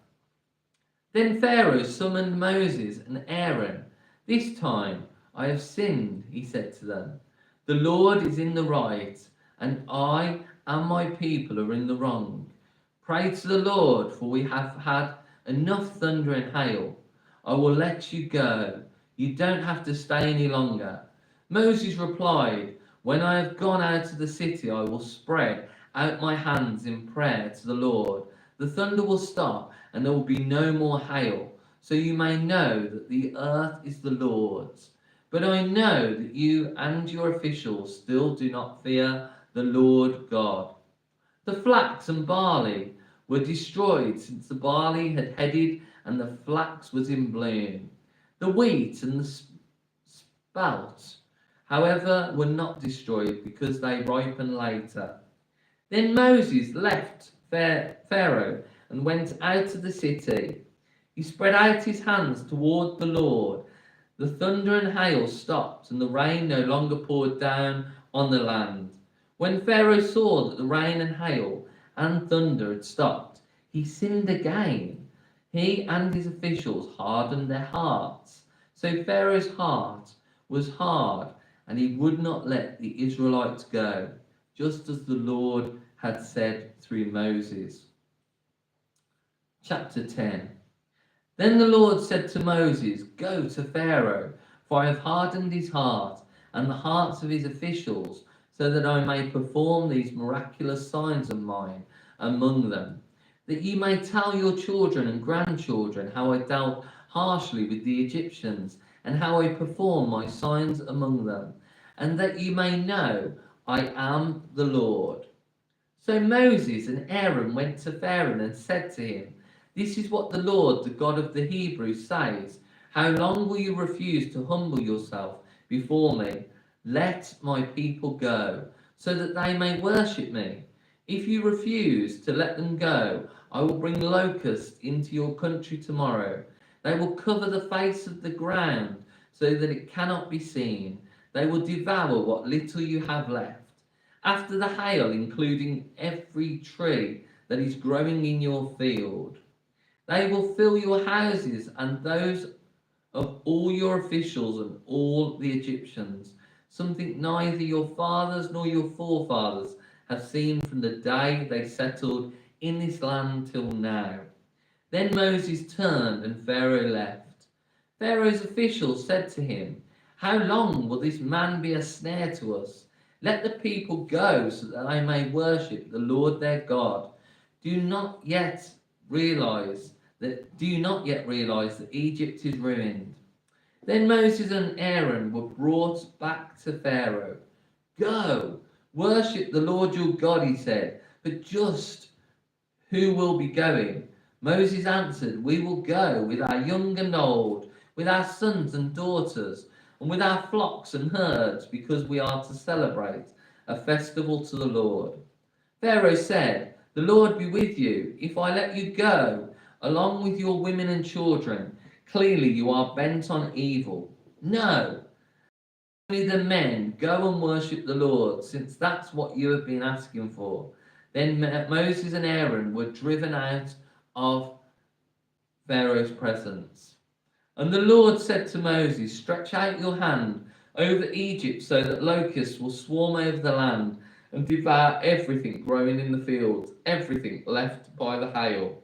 Then Pharaoh summoned Moses and Aaron. This time I have sinned, he said to them. The Lord is in the right, and I and my people are in the wrong. Pray to the Lord, for we have had enough thunder and hail. I will let you go. You don't have to stay any longer. Moses replied, when I have gone out of the city, I will spread out my hands in prayer to the Lord. The thunder will stop, and there will be no more hail, so you may know that the earth is the Lord's. But I know that you and your officials still do not fear the Lord God. The flax and barley were destroyed, since the barley had headed and the flax was in bloom. The wheat and the spelt, however, were not destroyed, because they ripen later. Then Moses left Pharaoh and went out of the city. He spread out his hands toward the Lord. The thunder and hail stopped, and the rain no longer poured down on the land. When Pharaoh saw that the rain and hail and thunder had stopped, he sinned again. He and his officials hardened their hearts. So Pharaoh's heart was hard, and he would not let the Israelites go, just as the Lord had said through Moses. Chapter 10. Then the Lord said to Moses, go to Pharaoh, for I have hardened his heart and the hearts of his officials, so that I may perform these miraculous signs of mine among them, that you may tell your children and grandchildren how I dealt harshly with the Egyptians, and how I performed my signs among them, and that you may know I am the Lord. So Moses and Aaron went to Pharaoh and said to him, this is what the Lord, the God of the Hebrews, says. How long will you refuse to humble yourself before me? Let my people go, so that they may worship me. If you refuse to let them go, I will bring locusts into your country tomorrow. They will cover the face of the ground so that it cannot be seen. They will devour what little you have left. After the hail, including every tree that is growing in your field. They will fill your houses and those of all your officials and all the Egyptians, something neither your fathers nor your forefathers have seen from the day they settled in this land till now. Then Moses turned and Pharaoh left. Pharaoh's officials said to him, how long will this man be a snare to us? Let the people go so that they may worship the Lord their God. Do you not yet realize that Egypt is ruined? Then Moses and Aaron were brought back to Pharaoh. Go, worship the Lord your God, he said, but just who will be going? Moses answered, we will go with our young and old, with our sons and daughters, and with our flocks and herds, because we are to celebrate a festival to the Lord. Pharaoh said, the Lord be with you, if I let you go, along with your women and children. Clearly you are bent on evil. No, only the men go and worship the Lord, since that's what you have been asking for. Then Moses and Aaron were driven out of Pharaoh's presence. And the Lord said to Moses, stretch out your hand over Egypt so that locusts will swarm over the land and devour everything growing in the fields, everything left by the hail.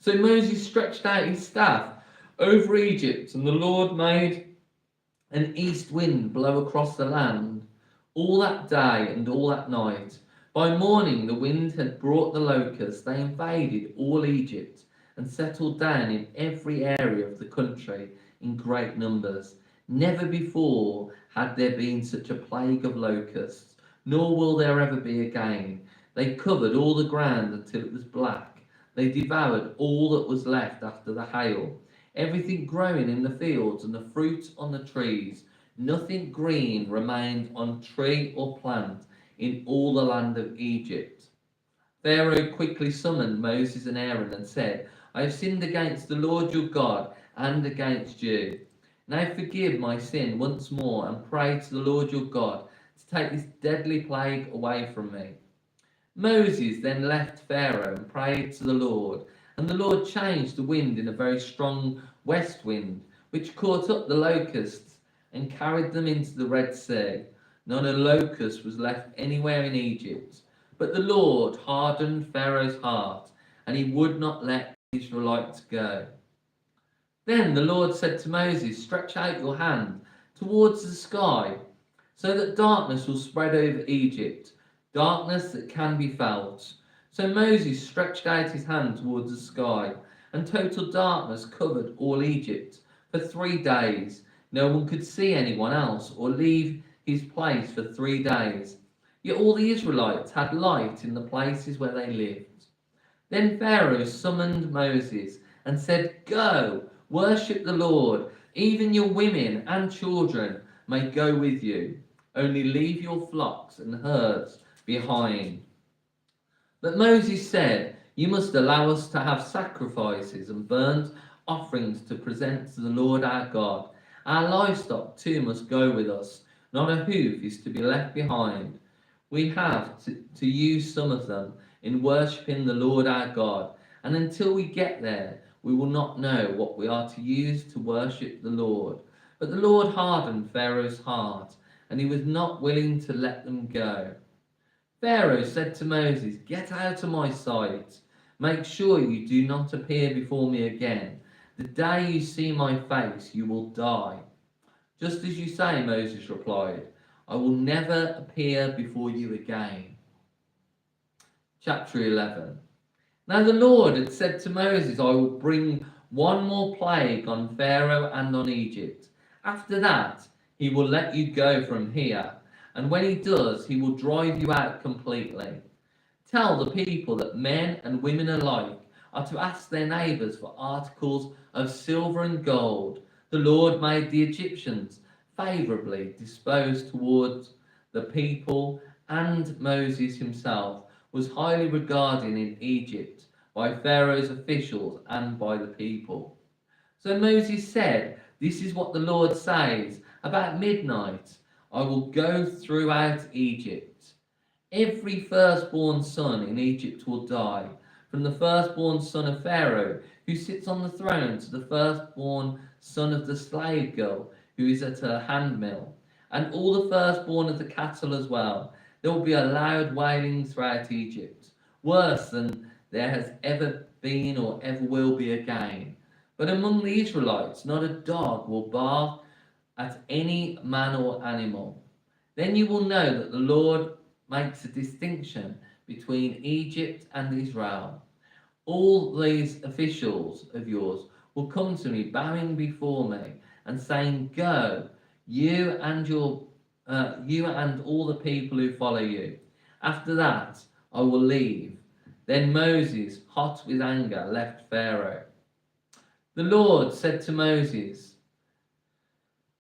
So Moses stretched out his staff over Egypt, and the Lord made an east wind blow across the land all that day and all that night. By morning the wind had brought the locusts. They invaded all Egypt and settled down in every area of the country in great numbers. Never before had there been such a plague of locusts, nor will there ever be again. They covered all the ground until it was black. They devoured all that was left after the hail, everything growing in the fields and the fruit on the trees. Nothing green remained on tree or plant in all the land of Egypt. Pharaoh quickly summoned Moses and Aaron and said, I have sinned against the Lord your God and against you. Now forgive my sin once more and pray to the Lord your God to take this deadly plague away from me. Moses then left Pharaoh and prayed to the Lord, and the Lord changed the wind in a very strong west wind, which caught up the locusts and carried them into the Red Sea. Not a locust was left anywhere in Egypt. But the Lord hardened Pharaoh's heart, and he would not let the Israelites go. Then the Lord said to Moses, stretch out your hand towards the sky, so that darkness will spread over Egypt, darkness that can be felt. So Moses stretched out his hand towards the sky, and total darkness covered all Egypt for 3 days. No one could see anyone else or leave his place for 3 days. Yet all the Israelites had light in the places where they lived. Then Pharaoh summoned Moses and said, go, worship the Lord. Even your women and children may go with you. Only leave your flocks and herds behind. But Moses said, you must allow us to have sacrifices and burnt offerings to present to the Lord our God. Our livestock too must go with us. Not a hoof is to be left behind. We have to use some of them in worshipping the Lord our God. And until we get there, we will not know what we are to use to worship the Lord. But the Lord hardened Pharaoh's heart, and he was not willing to let them go. Pharaoh said to Moses, get out of my sight. Make sure you do not appear before me again. The day you see my face, you will die. Just as you say, Moses replied, I will never appear before you again. Chapter 11. Now the Lord had said to Moses, I will bring one more plague on Pharaoh and on Egypt. After that, he will let you go from here. And when he does, he will drive you out completely. Tell the people that men and women alike are to ask their neighbours for articles of silver and gold. The Lord made the Egyptians favourably disposed towards the people, and Moses himself was highly regarded in Egypt by Pharaoh's officials and by the people. So Moses said, this is what the Lord says, about midnight I will go throughout Egypt. Every firstborn son in Egypt will die, from the firstborn son of Pharaoh, who sits on the throne, to the firstborn son of the slave girl, who is at her handmill, and all the firstborn of the cattle as well. There will be a loud wailing throughout Egypt, worse than there has ever been or ever will be again. But among the Israelites, not a dog will bark at any man or animal. Then you will know that the Lord makes a distinction between Egypt and Israel. All these officials of yours will come to me, bowing before me and saying, go, you and all the people who follow you. After that, I will leave. Then Moses, hot with anger, left Pharaoh. The Lord said to Moses,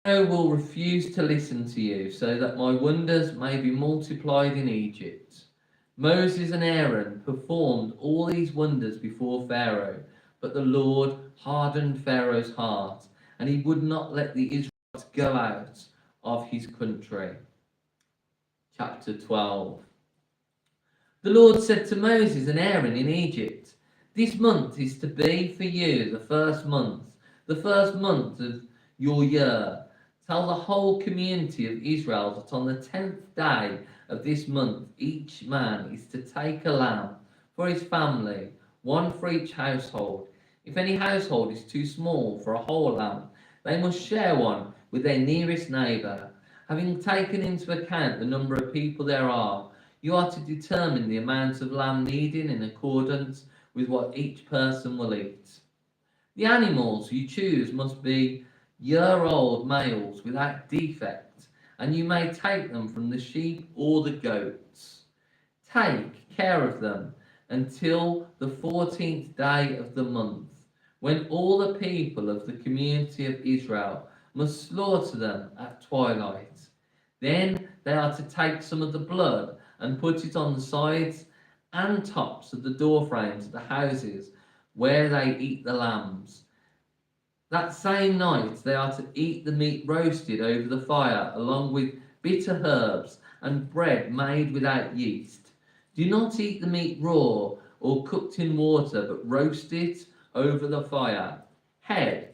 Pharaoh will refuse to listen to you, so that my wonders may be multiplied in Egypt. Moses and Aaron performed all these wonders before Pharaoh, but the Lord hardened Pharaoh's heart, and he would not let the Israelites go out of his country. Chapter 12. The Lord said to Moses and Aaron in Egypt, this month is to be for you the first month of your year. Tell the whole community of Israel that on the 10th day of this month, each man is to take a lamb for his family, one for each household. If any household is too small for a whole lamb, they must share one with their nearest neighbour. Having taken into account the number of people there are, you are to determine the amount of lamb needed in accordance with what each person will eat. The animals you choose must be year-old males without defect, and you may take them from the sheep or the goats. Take care of them until the 14th day of the month, when all the people of the community of Israel must slaughter them at twilight. Then they are to take some of the blood and put it on the sides and tops of the door frames of the houses where they eat the lambs. That same night they are to eat the meat roasted over the fire, along with bitter herbs and bread made without yeast. Do not eat the meat raw or cooked in water, but roast it over the fire. Head,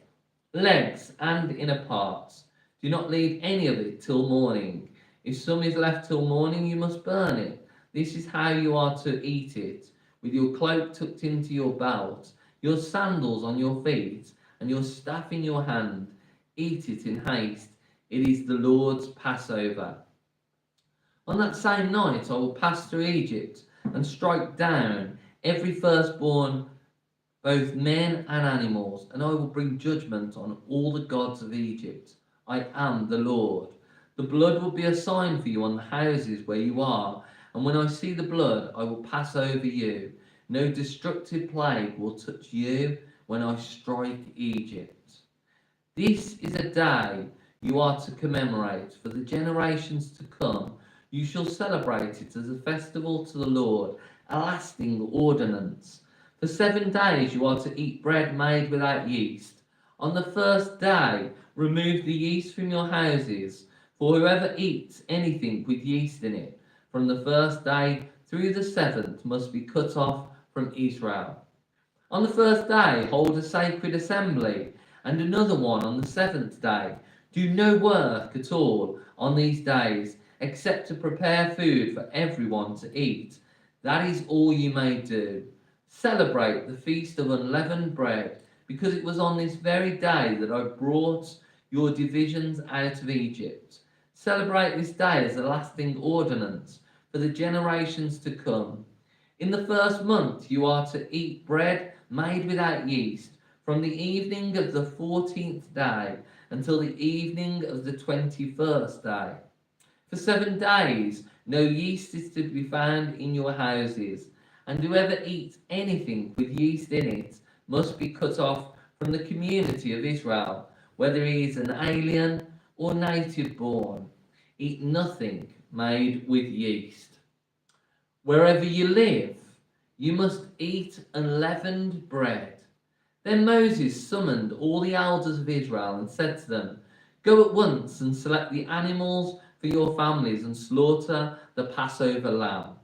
legs, and inner parts. Do not leave any of it till morning. If some is left till morning, you must burn it. This is how you are to eat it, with your cloak tucked into your belt, your sandals on your feet, and your staff in your hand. Eat it in haste. It is the Lord's Passover. On that same night I will pass through Egypt and strike down every firstborn, both men and animals, and I will bring judgment on all the gods of Egypt. I am the Lord. The blood will be a sign for you on the houses where you are, and when I see the blood, I will pass over you. No destructive plague will touch you when I strike Egypt. This is a day you are to commemorate for the generations to come. You shall celebrate it as a festival to the Lord, a lasting ordinance. For 7 days you are to eat bread made without yeast. On the first day, remove the yeast from your houses, for whoever eats anything with yeast in it, from the first day through the 7th, must be cut off from Israel. On the first day, hold a sacred assembly, and another one on the 7th day. Do no work at all on these days, except to prepare food for everyone to eat. That is all you may do. Celebrate the feast of unleavened bread, because it was on this very day that I brought your divisions out of Egypt. Celebrate this day as a lasting ordinance for the generations to come. In the first month you are to eat bread made without yeast, from the evening of the 14th day until the evening of the 21st day. For 7 days no yeast is to be found in your houses, and whoever eats anything with yeast in it must be cut off from the community of Israel, whether he is an alien or native born. Eat nothing made with yeast. Wherever you live, you must eat unleavened bread. Then Moses summoned all the elders of Israel and said to them, Go at once and select the animals for your families and slaughter the Passover lamb.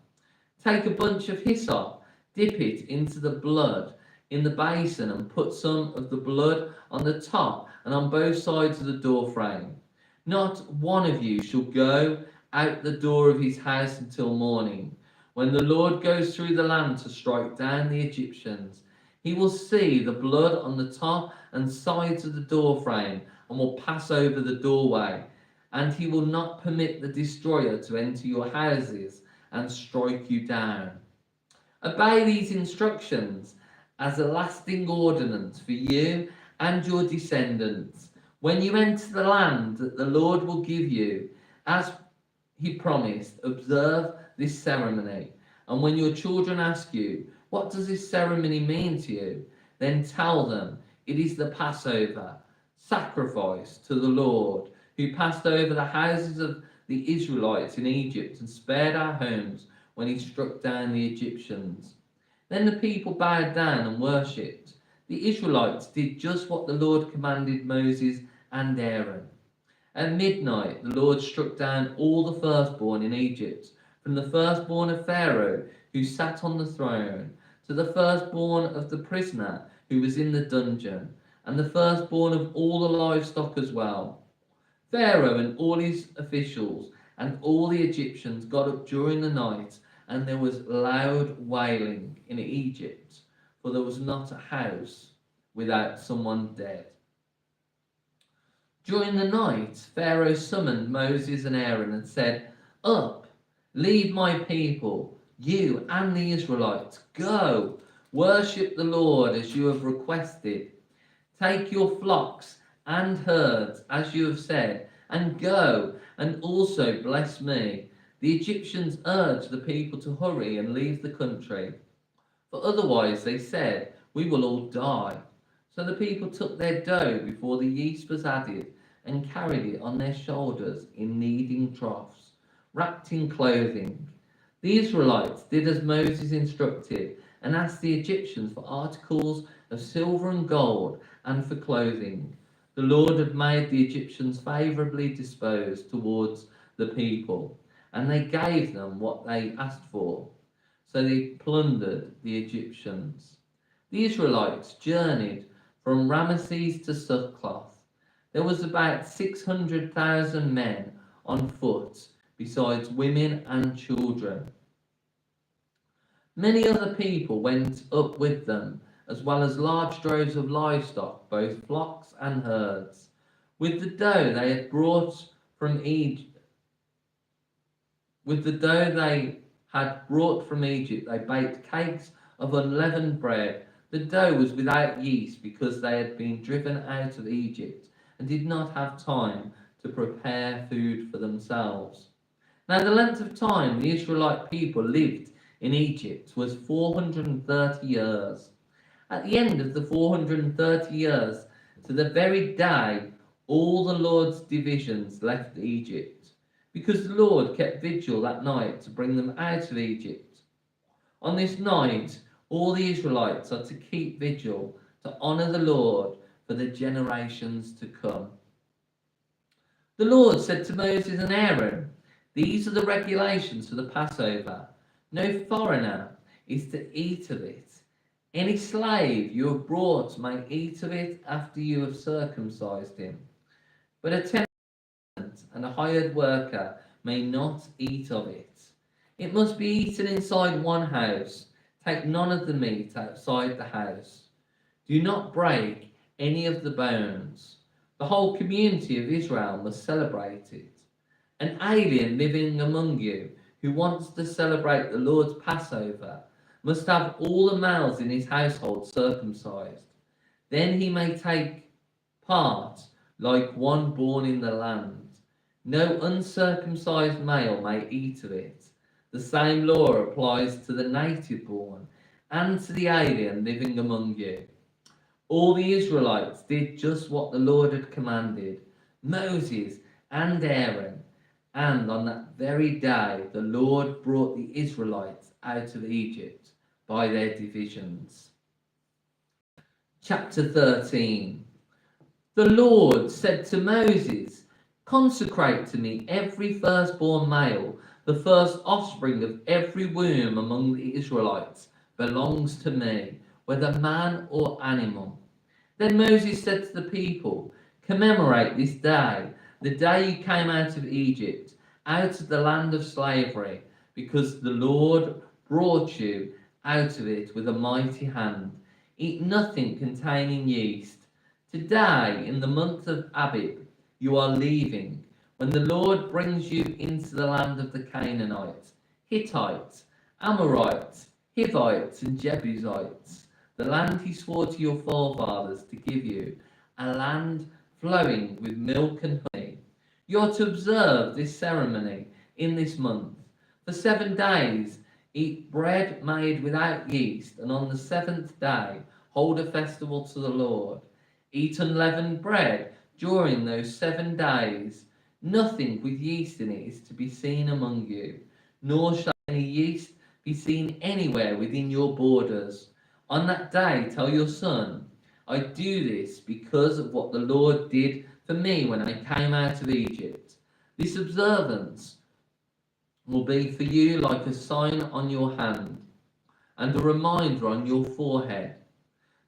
Take a bunch of hyssop, dip it into the blood in the basin, and put some of the blood on the top and on both sides of the door frame. Not one of you shall go out the door of his house until morning. When the Lord goes through the land to strike down the Egyptians, he will see the blood on the top and sides of the door frame and will pass over the doorway. And he will not permit the destroyer to enter your houses and strike you down. Obey these instructions as a lasting ordinance for you and your descendants. When you enter the land that the Lord will give you, as he promised, observe this ceremony. And when your children ask you, What does this ceremony mean to you? Then tell them, it is the Passover, sacrifice to the Lord, who passed over the houses of the Israelites in Egypt and spared our homes when he struck down the Egyptians. Then the people bowed down and worshipped. The Israelites did just what the Lord commanded Moses and Aaron. At midnight, the Lord struck down all the firstborn in Egypt, from the firstborn of Pharaoh, who sat on the throne, to the firstborn of the prisoner who was in the dungeon, and the firstborn of all the livestock as well. Pharaoh and all his officials and all the Egyptians got up during the night, and there was loud wailing in Egypt, for there was not a house without someone dead. During the night, Pharaoh summoned Moses and Aaron and said, "Up, leave my people, you and the Israelites. Go, worship the Lord as you have requested. Take your flocks and herds as you have said, and go, and also bless me." The Egyptians urged the people to hurry and leave the country, for otherwise, they said, "we will all die." So the people took their dough before the yeast was added and carried it on their shoulders in kneading troughs, wrapped in clothing. The Israelites did as Moses instructed and asked the Egyptians for articles of silver and gold and for clothing. The Lord had made the Egyptians favourably disposed towards the people, and they gave them what they asked for. So they plundered the Egyptians. The Israelites journeyed from Ramesses to Succoth. There was about 600,000 men on foot, besides women and children. Many other people went up with them, as well as large droves of livestock, both flocks and herds. With the dough they had brought from Egypt, they baked cakes of unleavened bread. The dough was without yeast because they had been driven out of Egypt and did not have time to prepare food for themselves. Now the length of time the Israelite people lived in Egypt was 430 years. At the end of the 430 years, to the very day, all the Lord's divisions left Egypt, because the Lord kept vigil that night to bring them out of Egypt. On this night, all the Israelites are to keep vigil to honour the Lord for the generations to come. The Lord said to Moses and Aaron, "These are the regulations for the Passover. No foreigner is to eat of it. Any slave you have brought may eat of it after you have circumcised him. But a tenant and a hired worker may not eat of it. It must be eaten inside one house. Take none of the meat outside the house. Do not break any of the bones. The whole community of Israel must celebrate it. An alien living among you who wants to celebrate the Lord's Passover must have all the males in his household circumcised. Then he may take part like one born in the land. No uncircumcised male may eat of it. The same law applies to the native born and to the alien living among you." All the Israelites did just what the Lord had commanded Moses and Aaron, and on that very day the Lord brought the Israelites out of Egypt by their divisions. Chapter 13. The Lord said to Moses, "Consecrate to me every firstborn male. The first offspring of every womb among the Israelites belongs to me, whether man or animal." Then Moses said to the people, "Commemorate this day, the day you came out of Egypt, out of the land of slavery, because the Lord brought you out of it with a mighty hand. Eat nothing containing yeast. Today, in the month of Abib, you are leaving, when the Lord brings you into the land of the Canaanites, Hittites, Amorites, Hivites, and Jebusites, the land he swore to your forefathers to give you, a land flowing with milk and honey. You are to observe this ceremony in this month. For 7 days, eat bread made without yeast, and on the 7th day, hold a festival to the Lord. Eat unleavened bread during those 7 days. Nothing with yeast in it is to be seen among you, nor shall any yeast be seen anywhere within your borders. On that day, tell your son, I do this because of what the Lord did for me when I came out of Egypt. This observance will be for you like a sign on your hand and a reminder on your forehead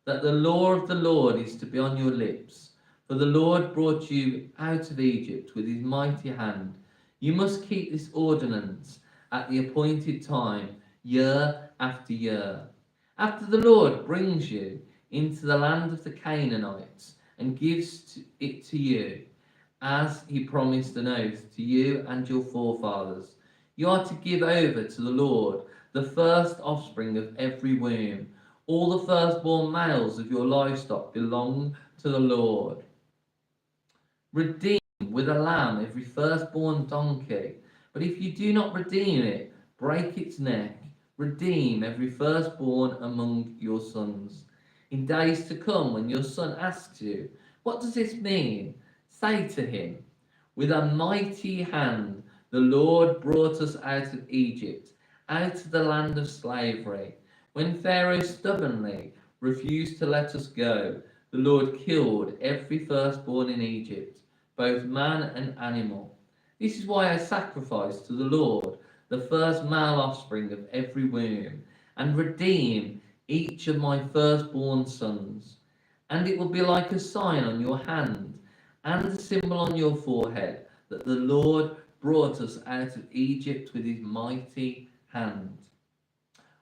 that the law of the Lord is to be on your lips. For the Lord brought you out of Egypt with his mighty hand. You must keep this ordinance at the appointed time, year after year. After the Lord brings you into the land of the Canaanites and gives it to you, as he promised an oath to you and your forefathers. You are to give over to the Lord the first offspring of every womb. All the firstborn males of your livestock belong to the Lord. Redeem with a lamb every firstborn donkey. But if you do not redeem it, break its neck. Redeem every firstborn among your sons. In days to come, when your son asks you, "What does this mean?" say to him, "With a mighty hand the Lord brought us out of Egypt, out of the land of slavery. When Pharaoh stubbornly refused to let us go, the Lord killed every firstborn in Egypt, both man and animal. This is why I sacrifice to the Lord the first male offspring of every womb, and redeem each of my firstborn sons. And it will be like a sign on your hand and a symbol on your forehead that the Lord brought us out of Egypt with his mighty hand."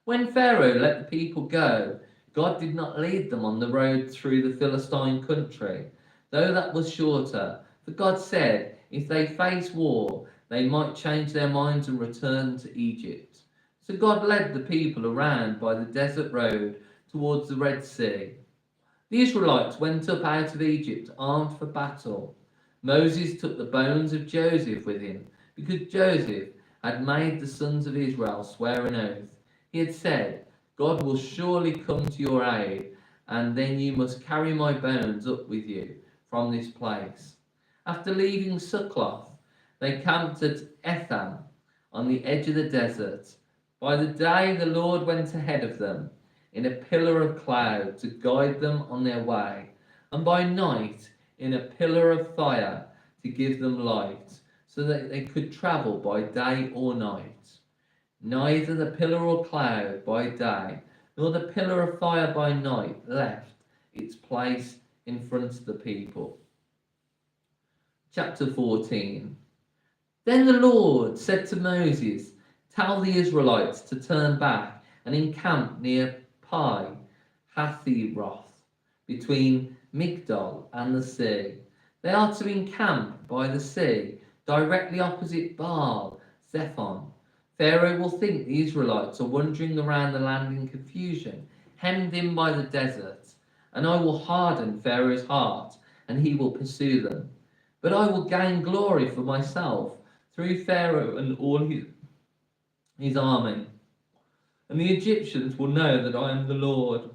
When Pharaoh let the people go, God did not lead them on the road through the Philistine country, though that was shorter. For God said, if they face war, they might change their minds and return to Egypt. So God led the people around by the desert road towards the Red Sea. The Israelites went up out of Egypt armed for battle. Moses took the bones of Joseph with him, because Joseph had made the sons of Israel swear an oath. He had said, "God will surely come to your aid, and then you must carry my bones up with you from this place." After leaving Succoth, they camped at Etham on the edge of the desert. By the day the Lord went ahead of them in a pillar of cloud to guide them on their way, and by night in a pillar of fire to give them light, so that they could travel by day or night. Neither the pillar or cloud by day, nor the pillar of fire by night left its place in front of the people. Chapter 14. Then the Lord said to Moses, "Tell the Israelites to turn back and encamp near Pi Hathiroth, between Migdol and the sea. They are to encamp by the sea, directly opposite Baal Zephon. Pharaoh will think the Israelites are wandering around the land in confusion, hemmed in by the desert, and I will harden Pharaoh's heart, and he will pursue them. But I will gain glory for myself through Pharaoh and all his army. And the Egyptians will know that I am the Lord."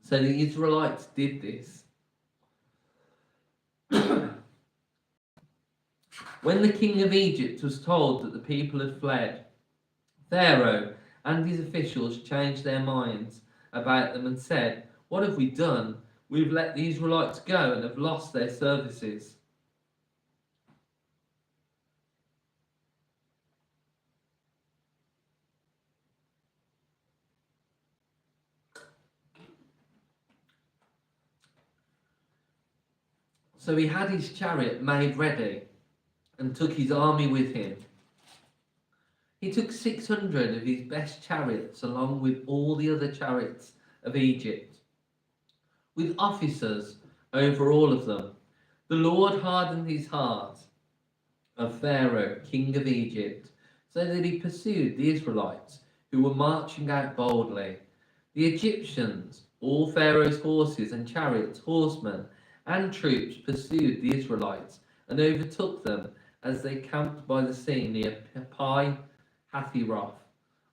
So the Israelites did this. When the king of Egypt was told that the people had fled, Pharaoh and his officials changed their minds about them and said, "What have we done? We've let the Israelites go and have lost their services." So he had his chariot made ready and took his army with him. He took 600 of his best chariots along with all the other chariots of Egypt, with officers over all of them. The Lord hardened his heart of Pharaoh, king of Egypt, so that he pursued the Israelites, who were marching out boldly. The Egyptians, all Pharaoh's horses and chariots, horsemen, and troops pursued the Israelites and overtook them as they camped by the sea near Pi Hathiroth,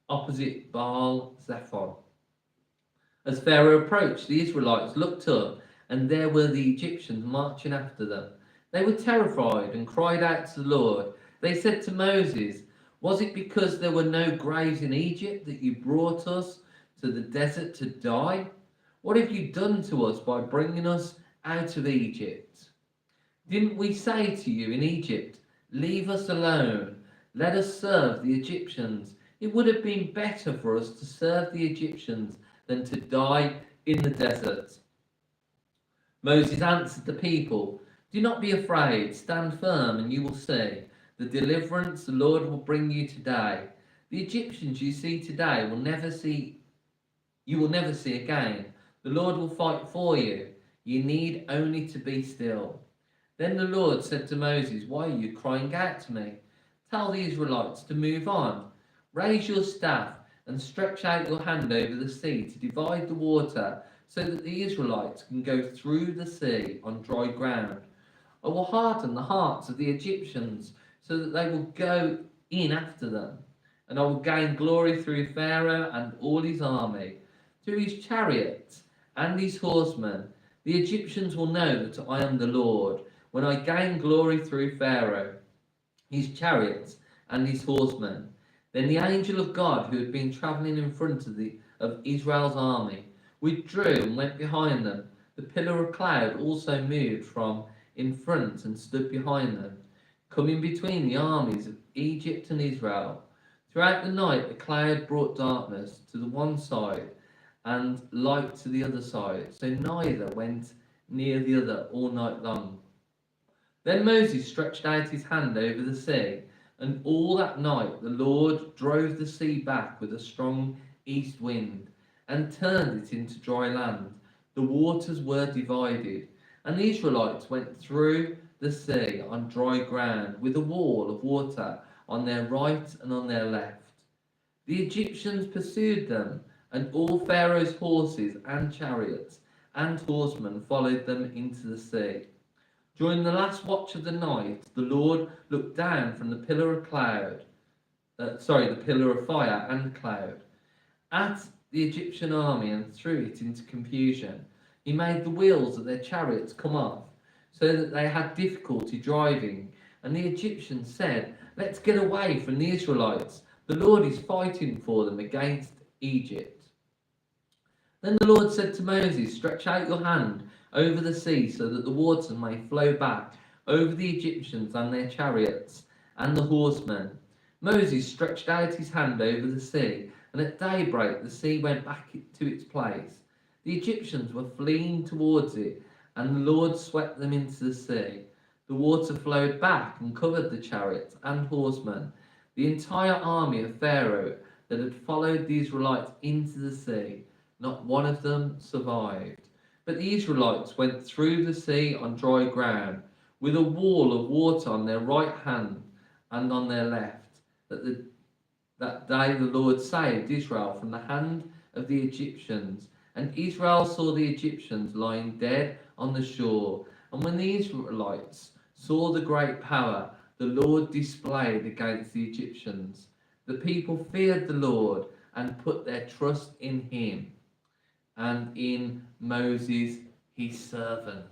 opposite Baal Zephon. As Pharaoh approached, the Israelites looked up, and there were the Egyptians marching after them. They were terrified and cried out to the Lord. They said to Moses, "Was it because there were no graves in Egypt that you brought us to the desert to die? What have you done to us by bringing us out of Egypt? Didn't we say to you in Egypt, 'Leave us alone, let us serve the Egyptians'? It would have been better for us to serve the Egyptians than to die in the desert." Moses answered the people, "Do not be afraid, stand firm and you will see the deliverance the Lord will bring you today. The Egyptians you see today you will never see again. The Lord will fight for you. You need only to be still." Then the Lord said to Moses, "Why are you crying out to me? Tell the Israelites to move on. Raise your staff and stretch out your hand over the sea to divide the water so that the Israelites can go through the sea on dry ground. I will harden the hearts of the Egyptians so that they will go in after them. And I will gain glory through Pharaoh and all his army, through his chariots and his horsemen. The Egyptians will know that I am the Lord when I gain glory through Pharaoh, his chariots and his horsemen." Then the angel of God, who had been travelling in front of Israel's army, withdrew and went behind them. The pillar of cloud also moved from in front and stood behind them, coming between the armies of Egypt and Israel. Throughout the night the cloud brought darkness to the one side and light to the other side, so neither went near the other all night long. Then Moses stretched out his hand over the sea, and all that night the Lord drove the sea back with a strong east wind, and turned it into dry land. The waters were divided, and the Israelites went through the sea on dry ground, with a wall of water on their right and on their left. The Egyptians pursued them, and all Pharaoh's horses and chariots and horsemen followed them into the sea. During the last watch of the night, the Lord looked down from the pillar of the pillar of fire and cloud, at the Egyptian army and threw it into confusion. He made the wheels of their chariots come off, so that they had difficulty driving. And the Egyptians said, "Let's get away from the Israelites. The Lord is fighting for them against Egypt." Then the Lord said to Moses, "Stretch out your hand over the sea so that the water may flow back over the Egyptians and their chariots and the horsemen." Moses stretched out his hand over the sea, and at daybreak the sea went back to its place. The Egyptians were fleeing towards it, and the Lord swept them into the sea. The water flowed back and covered the chariots and horsemen. The entire army of Pharaoh that had followed the Israelites into the sea, not one of them survived. But the Israelites went through the sea on dry ground, with a wall of water on their right hand and on their left. That day the Lord saved Israel from the hand of the Egyptians, and Israel saw the Egyptians lying dead on the shore. And when the Israelites saw the great power the Lord displayed against the Egyptians, the people feared the Lord and put their trust in him and in Moses his servant.